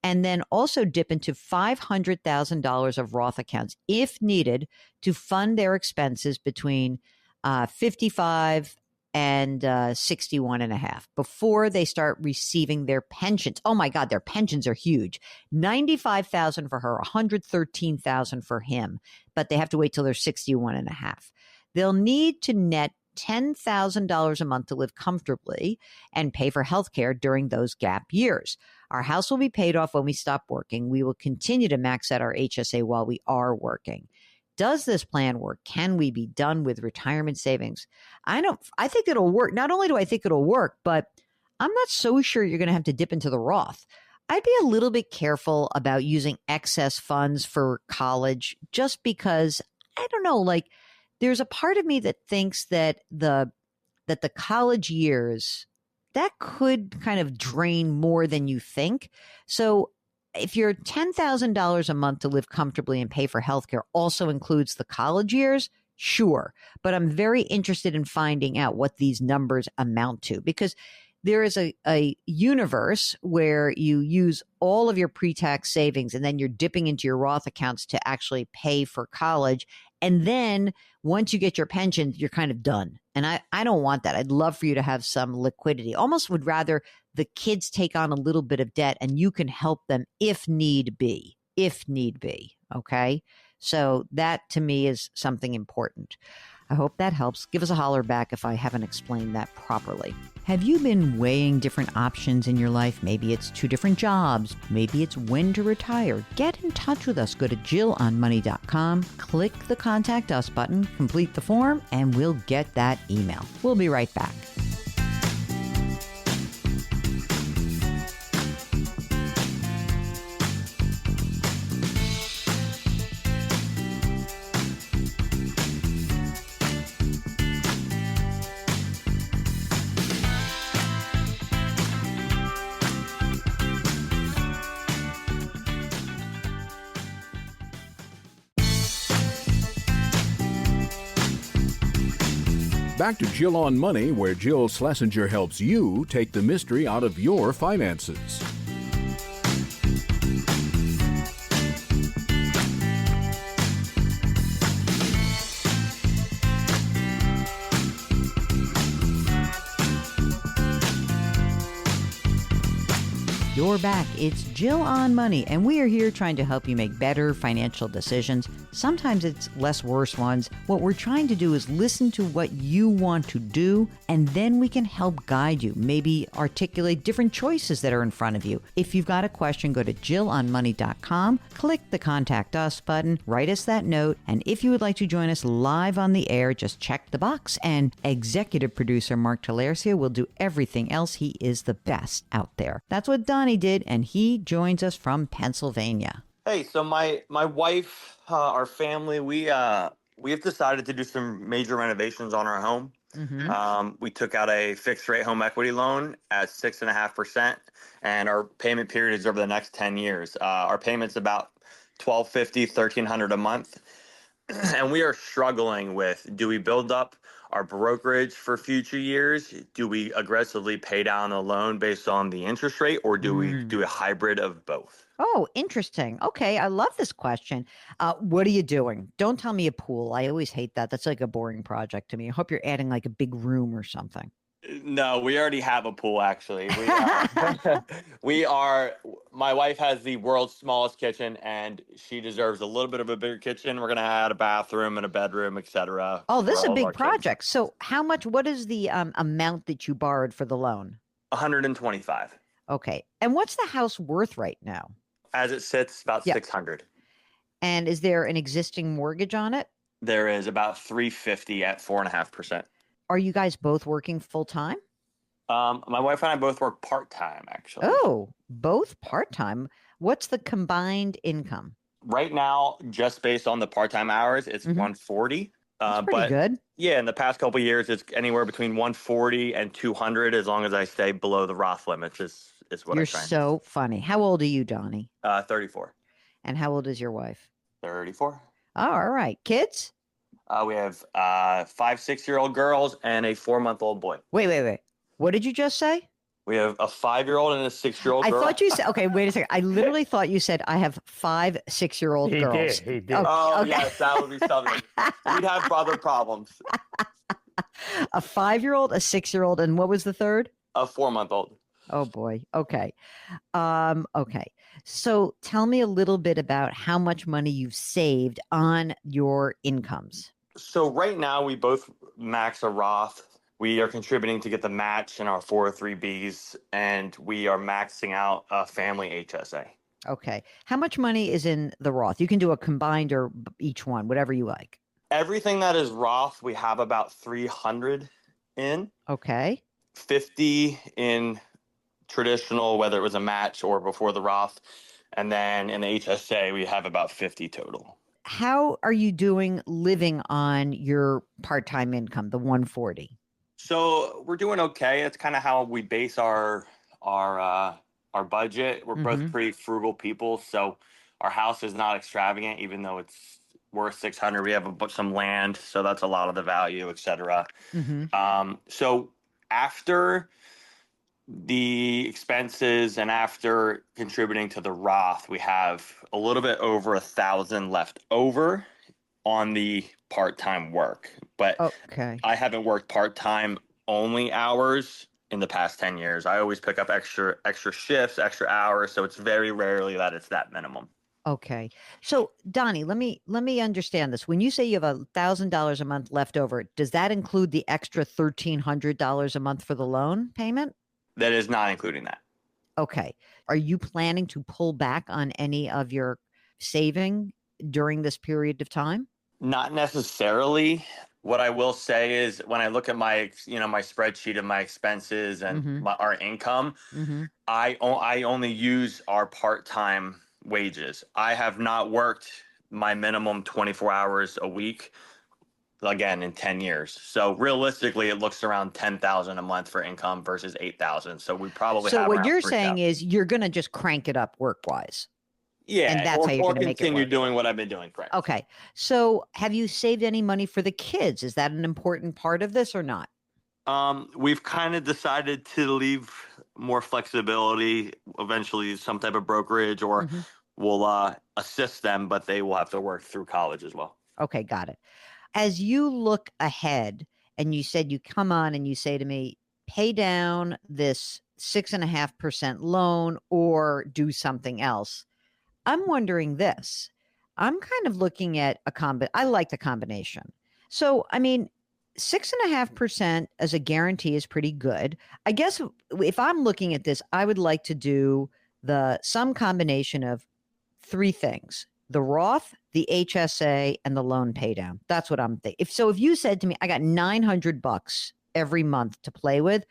Speaker 2: and then also dip into $500,000 of Roth accounts if needed to fund their expenses between 55 and 61 and a half before they start receiving their pensions. Oh my God, their pensions are huge. $95,000 for her, $113,000 for him, but they have to wait till they're 61 and a half. They'll need to net $10,000 a month to live comfortably and pay for healthcare during those gap years. Our house will be paid off when we stop working. We will continue to max out our HSA while we are working. Does this plan work? Can we be done with retirement savings? I think it'll work. Not only do I think it'll work, but I'm not so sure you're going to have to dip into the Roth. I'd be a little bit careful about using excess funds for college just because I don't know, like there's a part of me that thinks that the college years that could kind of drain more than you think. So if your $10,000 a month to live comfortably and pay for healthcare also includes the college years, sure. But I'm very interested in finding out what these numbers amount to because there is a universe where you use all of your pre-tax savings and then you're dipping into your Roth accounts to actually pay for college. And then once you get your pension, you're kind of done. And I don't want that. I'd love for you to have some liquidity. Almost would rather the kids take on a little bit of debt and you can help them if need be, okay? So that to me is something important. I hope that helps. Give us a holler back if I haven't explained that properly. Have you been weighing different options in your life? Maybe it's 2 different jobs. Maybe it's when to retire. Get in touch with us. Go to JillOnMoney.com, click the Contact Us button, complete the form, and we'll get that email. We'll be right back.
Speaker 1: Back to Jill on Money, where Jill Schlesinger helps you take the mystery out of your finances.
Speaker 2: You're back. It's Jill on Money, and we are here trying to help you make better financial decisions. Sometimes it's less worse ones. What we're trying to do is listen to what you want to do, and then we can help guide you, maybe articulate different choices that are in front of you. If you've got a question, go to JillOnMoney.com, click the Contact Us button, write us that note, and if you would like to join us live on the air, just check the box, and executive producer Mark Talercia will do everything else. He is the best out there. That's what Donnie did, and he joins us from Pennsylvania.
Speaker 5: Hey, so my wife, our family, we have decided to do some major renovations on our home.
Speaker 2: Mm-hmm.
Speaker 5: We took out a fixed rate home equity loan at 6.5%, and our payment period is over the next 10 years. Our payment's about $1,250, $1,300 a month, and we are struggling with: do we build up our brokerage for future years? Do we aggressively pay down the loan based on the interest rate, or do we do a hybrid of both?
Speaker 2: Oh, interesting. Okay, I love this question. What are you doing? Don't tell me a pool. I always hate that. That's like a boring project to me. I hope you're adding like a big room or something.
Speaker 5: No, we already have a pool, actually. My wife has the world's smallest kitchen, and she deserves a little bit of a bigger kitchen. We're going to add a bathroom and a bedroom, etc.
Speaker 2: Oh, this is a big project. So what is the amount that you borrowed for the loan?
Speaker 5: $125.
Speaker 2: Okay. And what's the house worth right now?
Speaker 5: As it sits, about $600.
Speaker 2: And is there an existing mortgage on it?
Speaker 5: There is about $350 at 4.5%.
Speaker 2: Are you guys both working full time?
Speaker 5: My wife and I both work part-time, actually.
Speaker 2: Oh, both part-time. What's the combined income?
Speaker 5: Right now, just based on the part-time hours, it's $140.
Speaker 2: That's pretty good.
Speaker 5: Yeah, in the past couple of years, it's anywhere between $140 and $200 as long as I stay below the Roth limits is what
Speaker 2: You're
Speaker 5: I try.
Speaker 2: so funny. How old are you, Donnie?
Speaker 5: 34.
Speaker 2: And how old is your wife?
Speaker 5: 34.
Speaker 2: Oh, all right. Kids?
Speaker 5: We have 5 6-year-old girls and a 4-month-old boy.
Speaker 2: Wait. What did you just say?
Speaker 5: We have a 5-year-old and a 6-year-old girl.
Speaker 2: I thought you said, okay, wait a second. I literally thought you said I have 5 6-year-old girls.
Speaker 6: He did.
Speaker 5: Oh,
Speaker 2: okay.
Speaker 5: yes, that would be something. We'd have other problems.
Speaker 2: A 5-year-old, a 6-year-old, and what was the third?
Speaker 5: A 4-month-old.
Speaker 2: Oh boy. Okay. Okay. So tell me a little bit about how much money you've saved on your incomes.
Speaker 5: So right now we both max a Roth. We are contributing to get the match in our 403Bs, and we are maxing out a family HSA.
Speaker 2: Okay. How much money is in the Roth? You can do a combined or each one, whatever you like.
Speaker 5: Everything that is Roth, we have about 300 in,
Speaker 2: Okay.
Speaker 5: 50 in traditional, whether it was a match or before the Roth. And then in the HSA, we have about 50 total.
Speaker 2: How are you doing living on your part-time income, the 140?
Speaker 5: So we're doing okay. It's kind of how we base our budget. We're both pretty frugal people, so our house is not extravagant, even though it's worth 600. We have some land, so that's a lot of the value, etc. So after the expenses and after contributing to the Roth, we have a little bit over 1,000 left over on the part-time work. But
Speaker 2: Okay.
Speaker 5: I haven't worked part-time only hours in the past 10 years. I always pick up extra shifts, extra hours, so it's very rarely that it's that minimum.
Speaker 2: Okay. So Donnie, let me understand this. When you say you have $1,000 a month left over, does that include the extra $1,300 a month for the loan payment?
Speaker 5: That is not including that.
Speaker 2: Okay. Are you planning to pull back on any of your saving during this period of time?
Speaker 5: Not necessarily. What I will say is when I look at my spreadsheet of my expenses and our income, I only use our part-time wages. I have not worked my minimum 24 hours a week again in 10 years. So realistically, it looks around 10,000 a month for income versus 8,000. So we probably
Speaker 2: So
Speaker 5: have
Speaker 2: what
Speaker 5: around
Speaker 2: you're
Speaker 5: 3,000.
Speaker 2: saying is you're going to just crank it up work-wise.
Speaker 5: Yeah,
Speaker 2: and that's how you're going to make it
Speaker 5: continue
Speaker 2: work.
Speaker 5: doing what I've been doing, correct?
Speaker 2: Okay. So have you saved any money for the kids? Is that an important part of this or not?
Speaker 5: We've kind of decided to leave more flexibility, eventually some type of brokerage, or we'll assist them, but they will have to work through college as well.
Speaker 2: Okay, got it. As you look ahead, and you said you come on and you say to me, pay down this 6.5% loan or do something else. I'm wondering this. I'm kind of looking at I like the combination. So, I mean, 6.5% as a guarantee is pretty good. I guess if I'm looking at this, I would like to do some combination of three things: the Roth, the HSA, and the loan pay down. That's what I'm thinking. If you said to me, I got $900 every month to play with,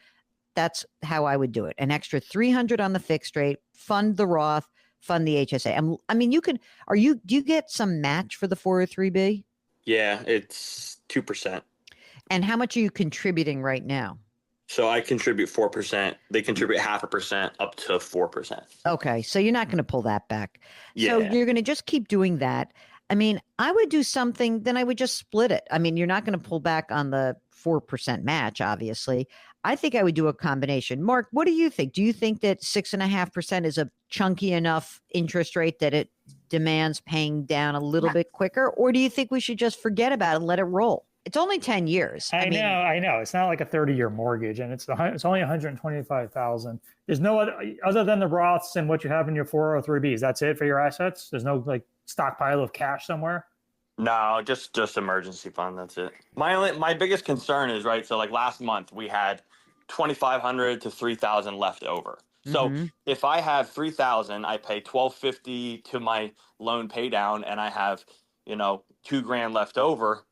Speaker 2: that's how I would do it. An extra 300 on the fixed rate, fund the Roth, fund the HSA. I mean, do you get some match for the 403B?
Speaker 5: Yeah, it's 2%.
Speaker 2: And how much are you contributing right now?
Speaker 5: So I contribute 4%. They contribute 0.5% up to 4%.
Speaker 2: Okay. So you're not going to pull that back.
Speaker 5: Yeah.
Speaker 2: So you're going to just keep doing that. I mean, I would do something, then I would just split it. I mean, you're not going to pull back on the 4% match, obviously. I think I would do a combination. Mark, what do you think? Do you think that 6.5% is a chunky enough interest rate that it demands paying down a little bit quicker? Or do you think we should just forget about it and let it roll? It's only 10 years.
Speaker 4: I know. It's not like a 30-year mortgage, and it's only $125,000. There's no other than the Roths and what you have in your 403Bs. That's it for your assets. There's no like stockpile of cash somewhere.
Speaker 5: No, just emergency fund. That's it. My biggest concern is right. So like last month we had 2,500 to 3,000 left over. So if I have 3,000, I pay 1,250 to my loan pay down, and I have $2,000 left over.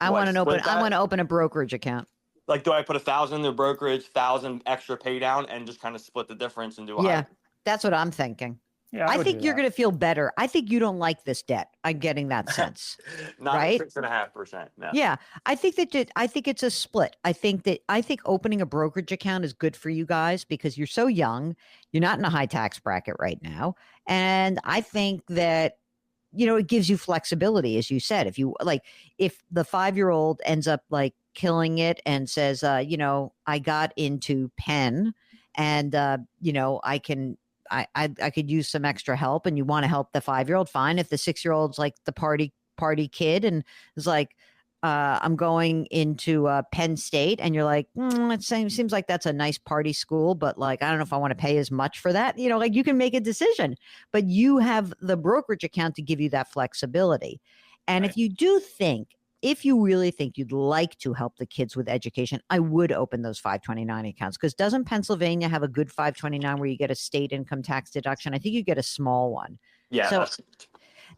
Speaker 2: I want to open a brokerage account.
Speaker 5: Like, do I put 1,000 in the brokerage, 1,000 extra pay down, and just kind of split the difference and do a higher?
Speaker 2: That's what I'm thinking.
Speaker 4: Yeah,
Speaker 2: I think you're going to feel better. I think you don't like this debt. I'm getting that sense.
Speaker 5: Not
Speaker 2: right?
Speaker 5: 6.5%. No.
Speaker 2: Yeah, I think it's a split. I think opening a brokerage account is good for you guys because you're so young. You're not in a high tax bracket right now, and I think that it gives you flexibility, as you said. If the 5-year-old ends up like killing it and says, I got into Penn, and I could use some extra help, and you want to help the 5-year-old, fine. If the 6-year-old's like the party kid and is like, I'm going into Penn State, and you're like, it seems like that's a nice party school, but like, I don't know if I want to pay as much for that. Like you can make a decision, but you have the brokerage account to give you that flexibility. And if you do think if you really think you'd like to help the kids with education, I would open those 529 accounts, because doesn't Pennsylvania have a good 529 where you get a state income tax deduction? I think you get a small one.
Speaker 5: Yeah.
Speaker 2: So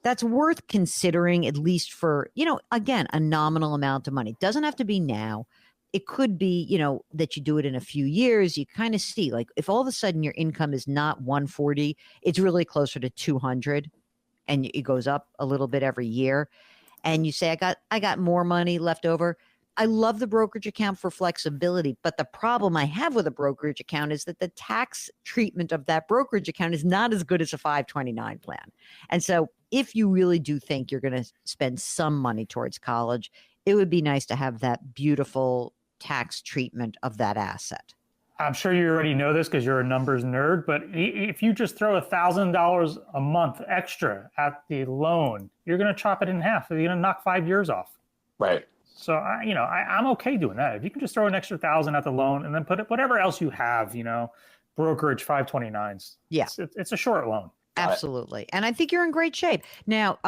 Speaker 2: that's worth considering, at least for, again, a nominal amount of money. It doesn't have to be now. It could be, that you do it in a few years. You kind of see, like, if all of a sudden your income is not 140, it's really closer to 200, and it goes up a little bit every year. And you say, I got more money left over. I love the brokerage account for flexibility, but the problem I have with a brokerage account is that the tax treatment of that brokerage account is not as good as a 529 plan. And so if you really do think you're going to spend some money towards college, it would be nice to have that beautiful tax treatment of that asset.
Speaker 4: I'm sure you already know this because you're a numbers nerd, but if you just throw $1,000 a month extra at the loan, you're going to chop it in half. You're going to knock 5 years off.
Speaker 5: Right.
Speaker 4: So, I'm okay doing that. If you can just throw an extra $1,000 at the loan and then put it, whatever else you have, brokerage 529s.
Speaker 2: Yeah.
Speaker 4: It's a short loan.
Speaker 2: Absolutely. And I think you're in great shape. Now,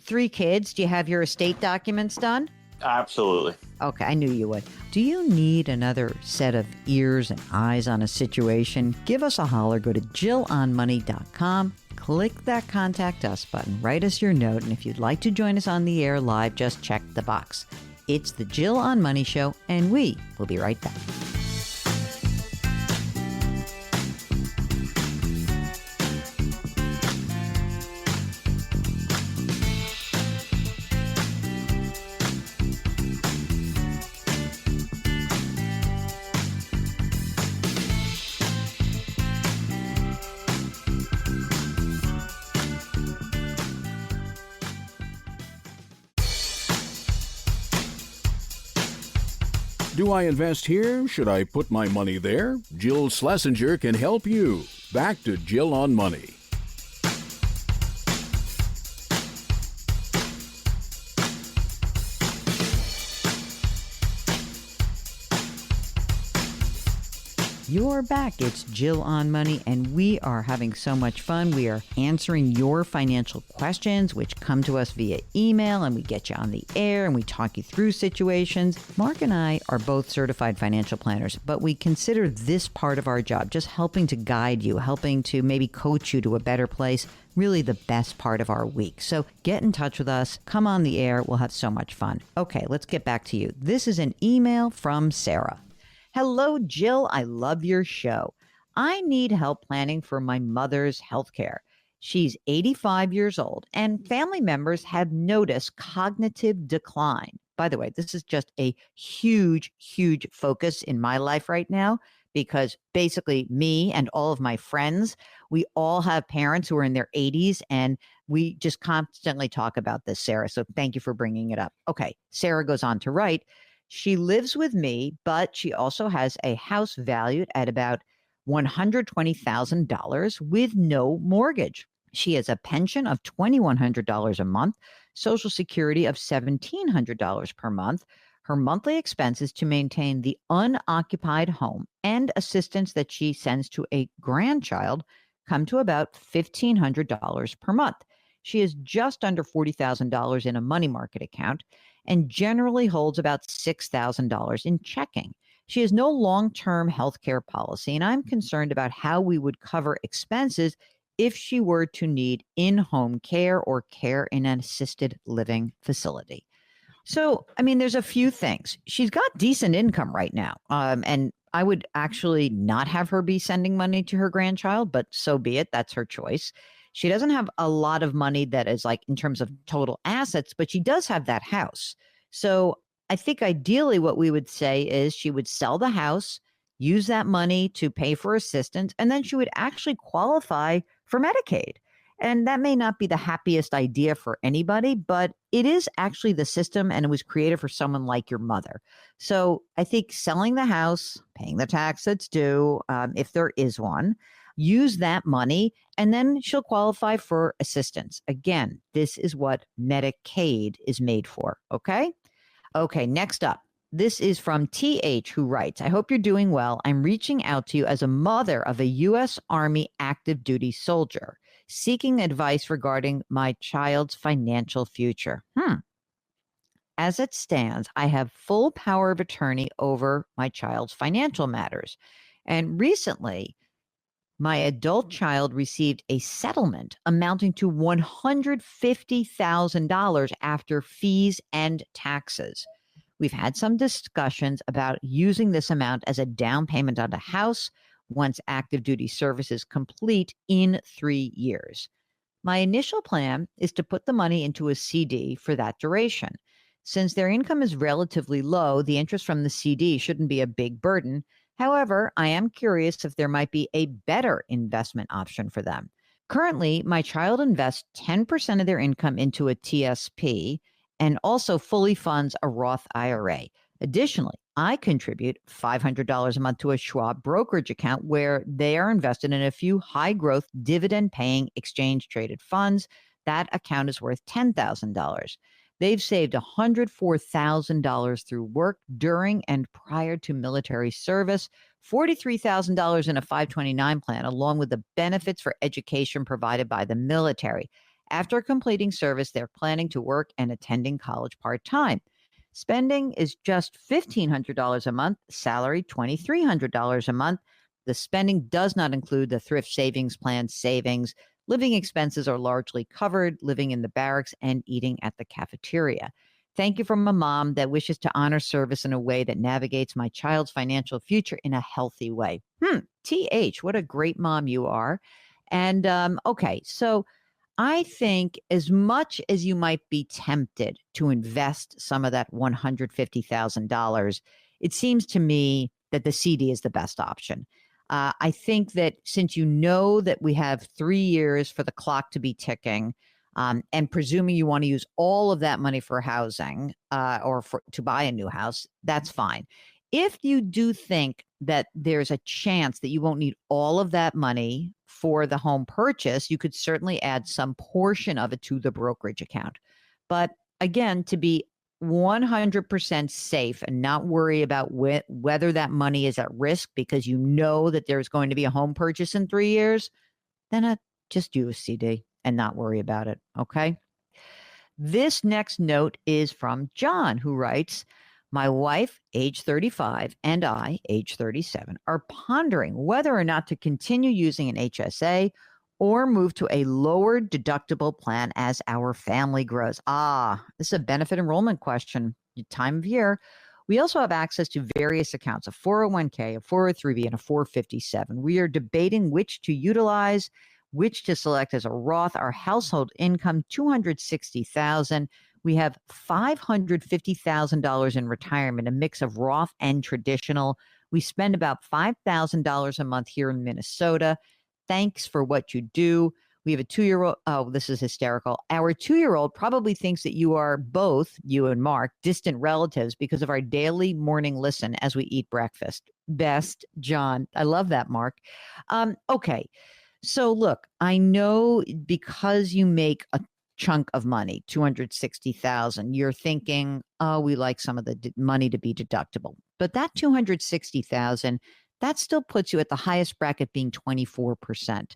Speaker 2: 3 kids, do you have your estate documents done?
Speaker 5: Absolutely.
Speaker 2: Okay, I knew you would. Do you need another set of ears and eyes on a situation? Give us a holler. Go to JillOnMoney.com. Click that Contact Us button. Write us your note. And if you'd like to join us on the air live, just check the box. It's the Jill on Money Show, and we will be right back.
Speaker 1: Do I invest here? Should I put my money there? Jill Schlesinger can help you. Back to Jill on Money.
Speaker 2: You're back. It's Jill on Money, and we are having so much fun. We are answering your financial questions, which come to us via email, and we get you on the air, and we talk you through situations. Mark and I are both certified financial planners, but we consider this part of our job, just helping to guide you, helping to maybe coach you to a better place, really the best part of our week. So get in touch with us. Come on the air. We'll have so much fun. Okay, let's get back to you. This is an email from Sarah. Hello, Jill. I love your show. I need help planning for my mother's health care. She's 85 years old, and family members have noticed cognitive decline. By the way, this is just a huge, huge focus in my life right now, because basically me and all of my friends, we all have parents who are in their 80s, and we just constantly talk about this, Sarah. So thank you for bringing it up. Okay, Sarah goes on to write, she lives with me, but she also has a house valued at about $120,000 with no mortgage. She has a pension of $2,100 a month, Social Security of $1,700 per month. Her monthly expenses to maintain the unoccupied home and assistance that she sends to a grandchild come to about $1,500 per month. She has just under $40,000 in a money market account and generally holds about $6,000 in checking. She has no long-term health care policy, and I'm concerned about how we would cover expenses if she were to need in-home care or care in an assisted living facility. So, there's a few things. She's got decent income right now, and I would actually not have her be sending money to her grandchild, but so be it. That's her choice. She doesn't have a lot of money that is like in terms of total assets, but she does have that house. So I think ideally what we would say is she would sell the house, use that money to pay for assistance, and then she would actually qualify for Medicaid. And that may not be the happiest idea for anybody, but it is actually the system, and it was created for someone like your mother. So I think selling the house, paying the tax that's due, if there is one, use that money, and then she'll qualify for assistance. Again, this is what Medicaid is made for, okay? Okay, next up. This is from TH, who writes, I hope you're doing well. I'm reaching out to you as a mother of a U.S. Army active duty soldier, seeking advice regarding my child's financial future. As it stands, I have full power of attorney over my child's financial matters. And recently, my adult child received a settlement amounting to $150,000 after fees and taxes. We've had some discussions about using this amount as a down payment on a house once active duty service is complete in 3 years. My initial plan is to put the money into a CD for that duration. Since their income is relatively low, the interest from the CD shouldn't be a big burden. However, I am curious if there might be a better investment option for them. Currently, my child invests 10% of their income into a TSP and also fully funds a Roth IRA. Additionally, I contribute $500 a month to a Schwab brokerage account where they are invested in a few high growth, dividend paying exchange traded funds. That account is worth $10,000. They've saved $104,000 through work during and prior to military service, $43,000 in a 529 plan, along with the benefits for education provided by the military. After completing service, they're planning to work and attending college part time. Spending is just $1,500 a month, salary $2,300 a month. The spending does not include the thrift savings plan savings. Living expenses are largely covered, living in the barracks and eating at the cafeteria. Thank you from a mom that wishes to honor service in a way that navigates my child's financial future in a healthy way. TH, what a great mom you are. And okay, so I think as much as you might be tempted to invest some of that $150,000, it seems to me that the CD is the best option. I think that since you know that we have 3 years for the clock to be ticking, and presuming you want to use all of that money for housing to buy a new house, that's fine. If you do think that there's a chance that you won't need all of that money for the home purchase, you could certainly add some portion of it to the brokerage account. But again, to be 100% safe and not worry about whether that money is at risk because you know that there's going to be a home purchase in 3 years, then just do a CD and not worry about it. Okay. This next note is from John, who writes, my wife, age 35, and I, age 37, are pondering whether or not to continue using an HSA or move to a lower deductible plan as our family grows. This is a benefit enrollment question, time of year. We also have access to various accounts, a 401k, a 403b, and a 457. We are debating which to utilize, which to select as a Roth. Our household income, $260,000. We have $550,000 in retirement, a mix of Roth and traditional. We spend about $5,000 a month here in Minnesota. Thanks for what you do. We have a 2-year-old. Oh, this is hysterical. Our 2-year-old probably thinks that you are both, you and Mark, distant relatives because of our daily morning listen as we eat breakfast. Best, John. I love that, Mark. Okay. So look, I know because you make a chunk of money, $260,000, you're thinking, oh, we like some of the money to be deductible. But that $260,000, that still puts you at the highest bracket being 24%.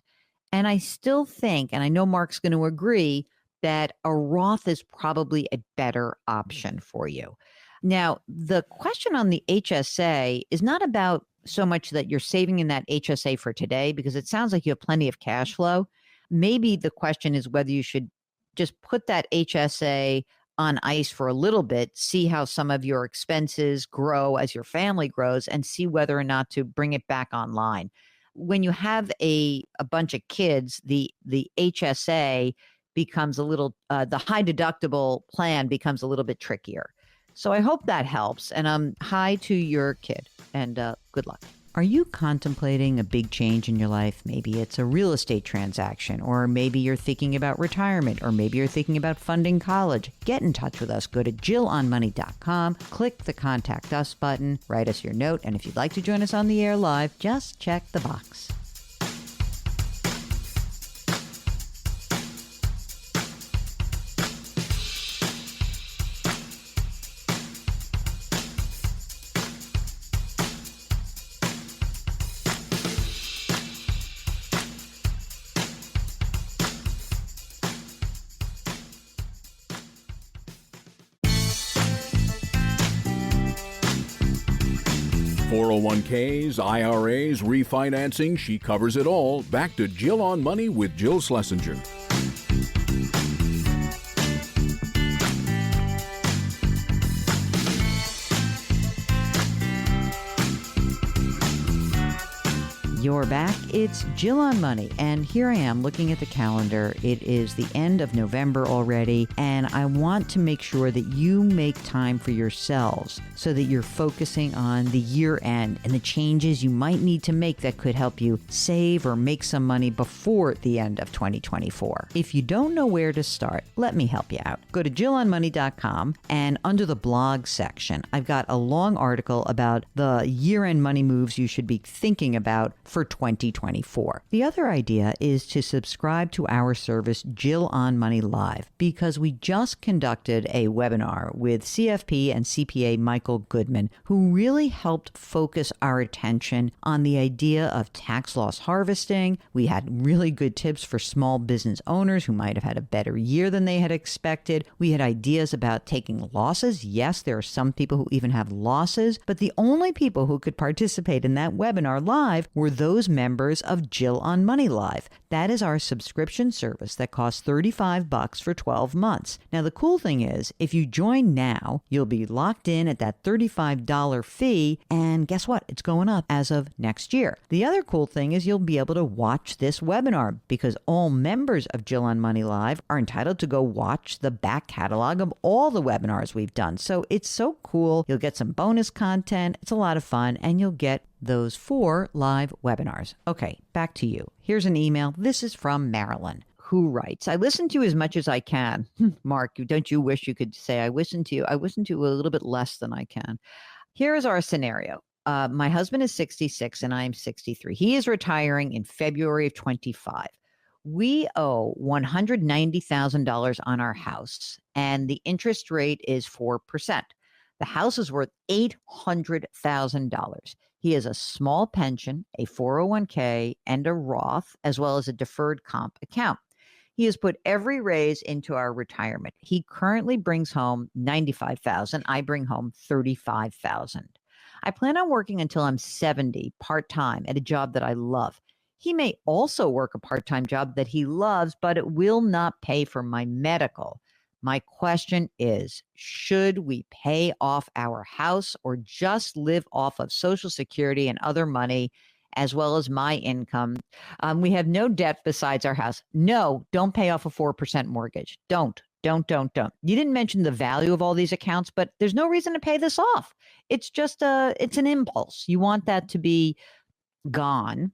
Speaker 2: And I still think, and I know Mark's going to agree, that a Roth is probably a better option for you. Now, the question on the HSA is not about so much that you're saving in that HSA for today, because it sounds like you have plenty of cash flow. Maybe the question is whether you should just put that HSA on ice for a little bit, see how some of your expenses grow as your family grows, and see whether or not to bring it back online. When you have a bunch of kids, the HSA becomes a little, the high deductible plan becomes a little bit trickier. So I hope that helps. And hi to your kid, and good luck. Are you contemplating a big change in your life? Maybe it's a real estate transaction, or maybe you're thinking about retirement, or maybe you're thinking about funding college. Get in touch with us. Go to JillOnMoney.com, click the Contact Us button, write us your note, and if you'd like to join us on the air live, just check the box.
Speaker 1: 401ks, IRAs, refinancing, she covers it all. Back to Jill on Money with Jill Schlesinger.
Speaker 2: You're back. It's Jill on Money, and here I am looking at the calendar. It is the end of November already, and I want to make sure that you make time for yourselves so that you're focusing on the year end and the changes you might need to make that could help you save or make some money before the end of 2024. If you don't know where to start, let me help you out. Go to JillOnMoney.com, and under the blog section, I've got a long article about the year-end money moves you should be thinking about for 2024. The other idea is to subscribe to our service, Jill on Money Live, because we just conducted a webinar with CFP and CPA Michael Goodman, who really helped focus our attention on the idea of tax loss harvesting. We had really good tips for small business owners who might have had a better year than they had expected. We had ideas about taking losses. Yes, there are some people who even have losses, but the only people who could participate in that webinar live were those members of Jill on Money Live. That is our subscription service that costs $35 for 12 months. Now, the cool thing is, if you join now, you'll be locked in at that $35 fee, and guess what? It's going up as of next year. The other cool thing is you'll be able to watch this webinar because all members of Jill on Money Live are entitled to go watch the back catalog of all the webinars we've done. So it's so cool. You'll get some bonus content. It's a lot of fun, and you'll get those 4 live webinars. Okay, back to you. Here's an email. This is from Marilyn, who writes, I listen to you as much as I can. Mark, don't you wish you could say I listen to you? I listen to you a little bit less than I can. Here is our scenario. My husband is 66 and I am 63. He is retiring in February of 25. We owe $190,000 on our house, and the interest rate is 4%. The house is worth $800,000. He has a small pension, a 401k, and a Roth, as well as a deferred comp account. He has put every raise into our retirement. He currently brings home $95,000. I bring home $35,000. I plan on working until I'm 70 part-time at a job that I love. He may also work a part-time job that he loves, but it will not pay for my medical. My question is, should we pay off our house or just live off of Social Security and other money, as well as my income? We have no debt besides our house. No, don't pay off a 4% mortgage. Don't. You didn't mention the value of all these accounts, but there's no reason to pay this off. It's just it's an impulse. You want that to be gone,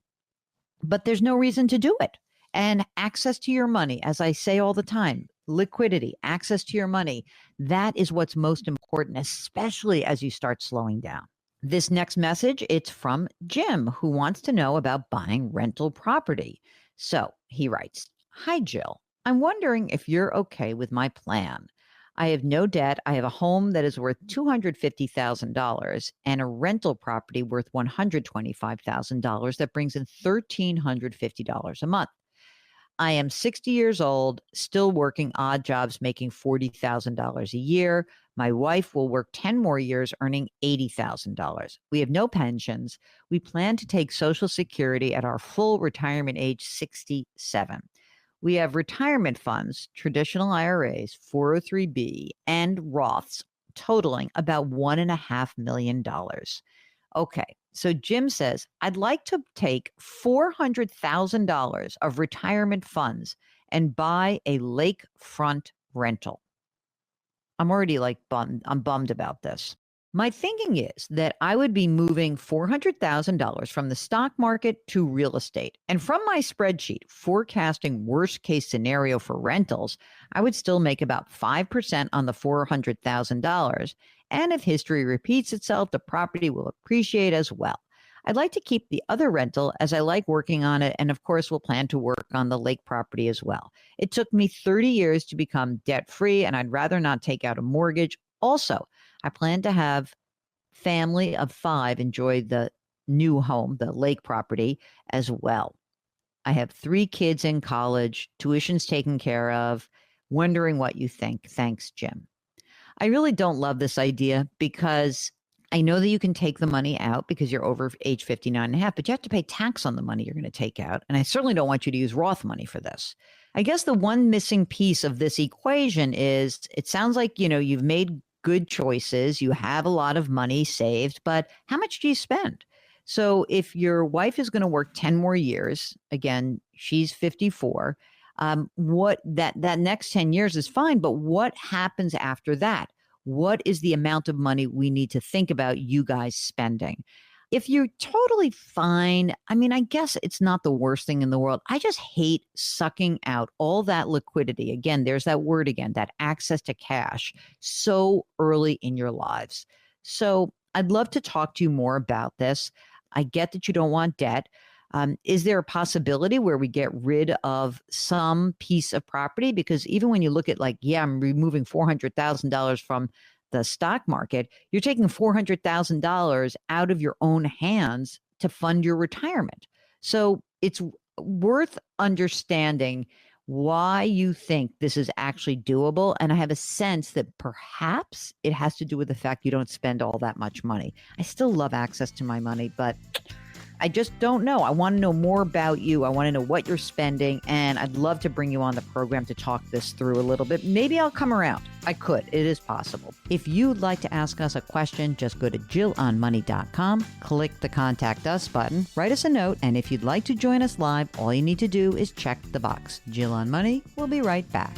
Speaker 2: but there's no reason to do it. And access to your money, as I say all the time, liquidity, access to your money, that is what's most important, especially as you start slowing down. This next message, it's from Jim, who wants to know about buying rental property. So he writes, Hi, Jill. I'm wondering if you're okay with my plan. I have no debt. I have a home that is worth $250,000 and a rental property worth $125,000 that brings in $1,350 a month. I am 60 years old, still working odd jobs, making $40,000 a year. My wife will work 10 more years, earning $80,000. We have no pensions. We plan to take Social Security at our full retirement age, 67. We have retirement funds, traditional IRAs, 403B, and Roths, totaling about $1.5 million. Okay, so Jim says, I'd like to take $400,000 of retirement funds and buy a lakefront rental. I'm already I'm bummed about this. My thinking is that I would be moving $400,000 from the stock market to real estate. And from my spreadsheet, forecasting worst case scenario for rentals, I would still make about 5% on the $400,000. And if history repeats itself, the property will appreciate as well. I'd like to keep the other rental as I like working on it. And of course, we'll plan to work on the lake property as well. It took me 30 years to become debt free, and I'd rather not take out a mortgage. Also, I plan to have family of 5 enjoy the new home, the lake property, as well. I have 3 kids in college, tuition's taken care of. Wondering what you think. Thanks, Jim. I really don't love this idea because I know that you can take the money out because you're over age 59 and a half, but you have to pay tax on the money you're going to take out. And I certainly don't want you to use Roth money for this. I guess the one missing piece of this equation is it sounds like, you've made good choices. You have a lot of money saved, but how much do you spend? So if your wife is going to work 10 more years, again, she's 54, what that next 10 years is fine, but what happens after that? What is the amount of money we need to think about you guys spending? If you're totally fine, I guess it's not the worst thing in the world. I just hate sucking out all that liquidity. Again, there's that word again, that access to cash so early in your lives. So I'd love to talk to you more about this. I get that you don't want debt. Is there a possibility where we get rid of some piece of property? Because even when you look at I'm removing $400,000 from the stock market, you're taking $400,000 out of your own hands to fund your retirement. So it's worth understanding why you think this is actually doable. And I have a sense that perhaps it has to do with the fact you don't spend all that much money. I still love access to my money, but I just don't know. I want to know more about you. I want to know what you're spending, and I'd love to bring you on the program to talk this through a little bit. Maybe I'll come around. I could. It is possible. If you'd like to ask us a question, just go to JillOnMoney.com, click the Contact Us button, write us a note, and if you'd like to join us live, all you need to do is check the box. Jill on Money. We'll be right back.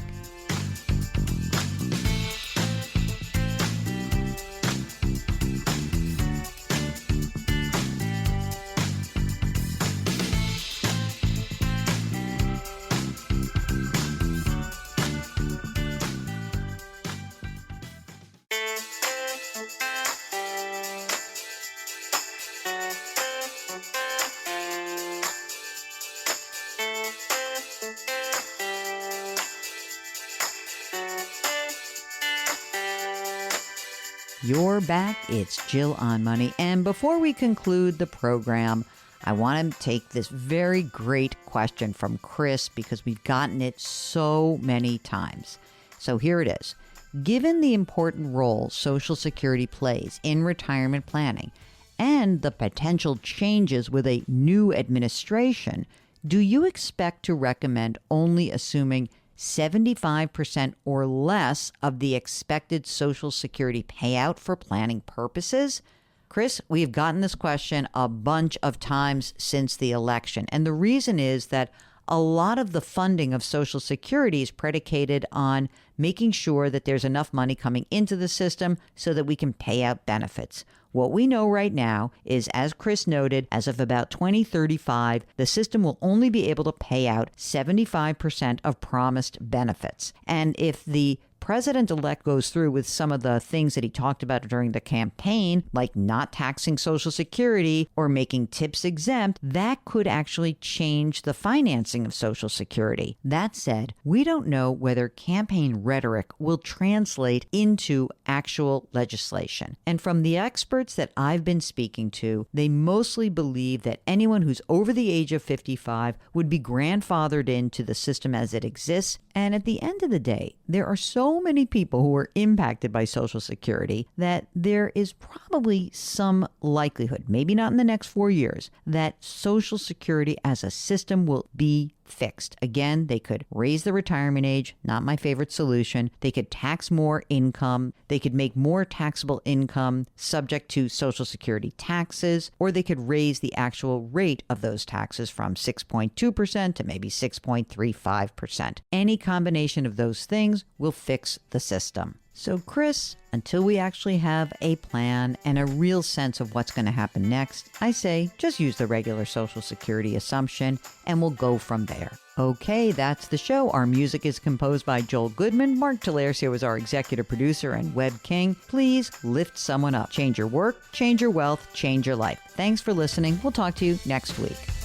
Speaker 2: You're back. It's Jill on Money. And before we conclude the program, I want to take this very great question from Chris because we've gotten it so many times. So here it is. Given the important role Social Security plays in retirement planning and the potential changes with a new administration, do you expect to recommend only assuming 75% or less of the expected Social Security payout for planning purposes? Chris, we've gotten this question a bunch of times since the election. And the reason is that a lot of the funding of Social Security is predicated on making sure that there's enough money coming into the system so that we can pay out benefits. What we know right now is, as Chris noted, as of about 2035, the system will only be able to pay out 75% of promised benefits. And if the president-elect goes through with some of the things that he talked about during the campaign, like not taxing Social Security or making tips exempt, that could actually change the financing of Social Security. That said, we don't know whether campaign rhetoric will translate into actual legislation. And from the experts that I've been speaking to, they mostly believe that anyone who's over the age of 55 would be grandfathered into the system as it exists. And at the end of the day, there are so many people who are impacted by Social Security that there is probably some likelihood, maybe not in the next 4 years, that Social Security as a system will be fixed. Again, they could raise the retirement age, not my favorite solution. They could tax more income. They could make more taxable income subject to Social Security taxes, or they could raise the actual rate of those taxes from 6.2% to maybe 6.35%. Any combination of those things will fix the system. So, Chris, until we actually have a plan and a real sense of what's going to happen next, I say just use the regular Social Security assumption and we'll go from there. Okay, that's the show. Our music is composed by Joel Goodman. Mark Talercio is our executive producer and Web King. Please lift someone up. Change your work, change your wealth, change your life. Thanks for listening. We'll talk to you next week.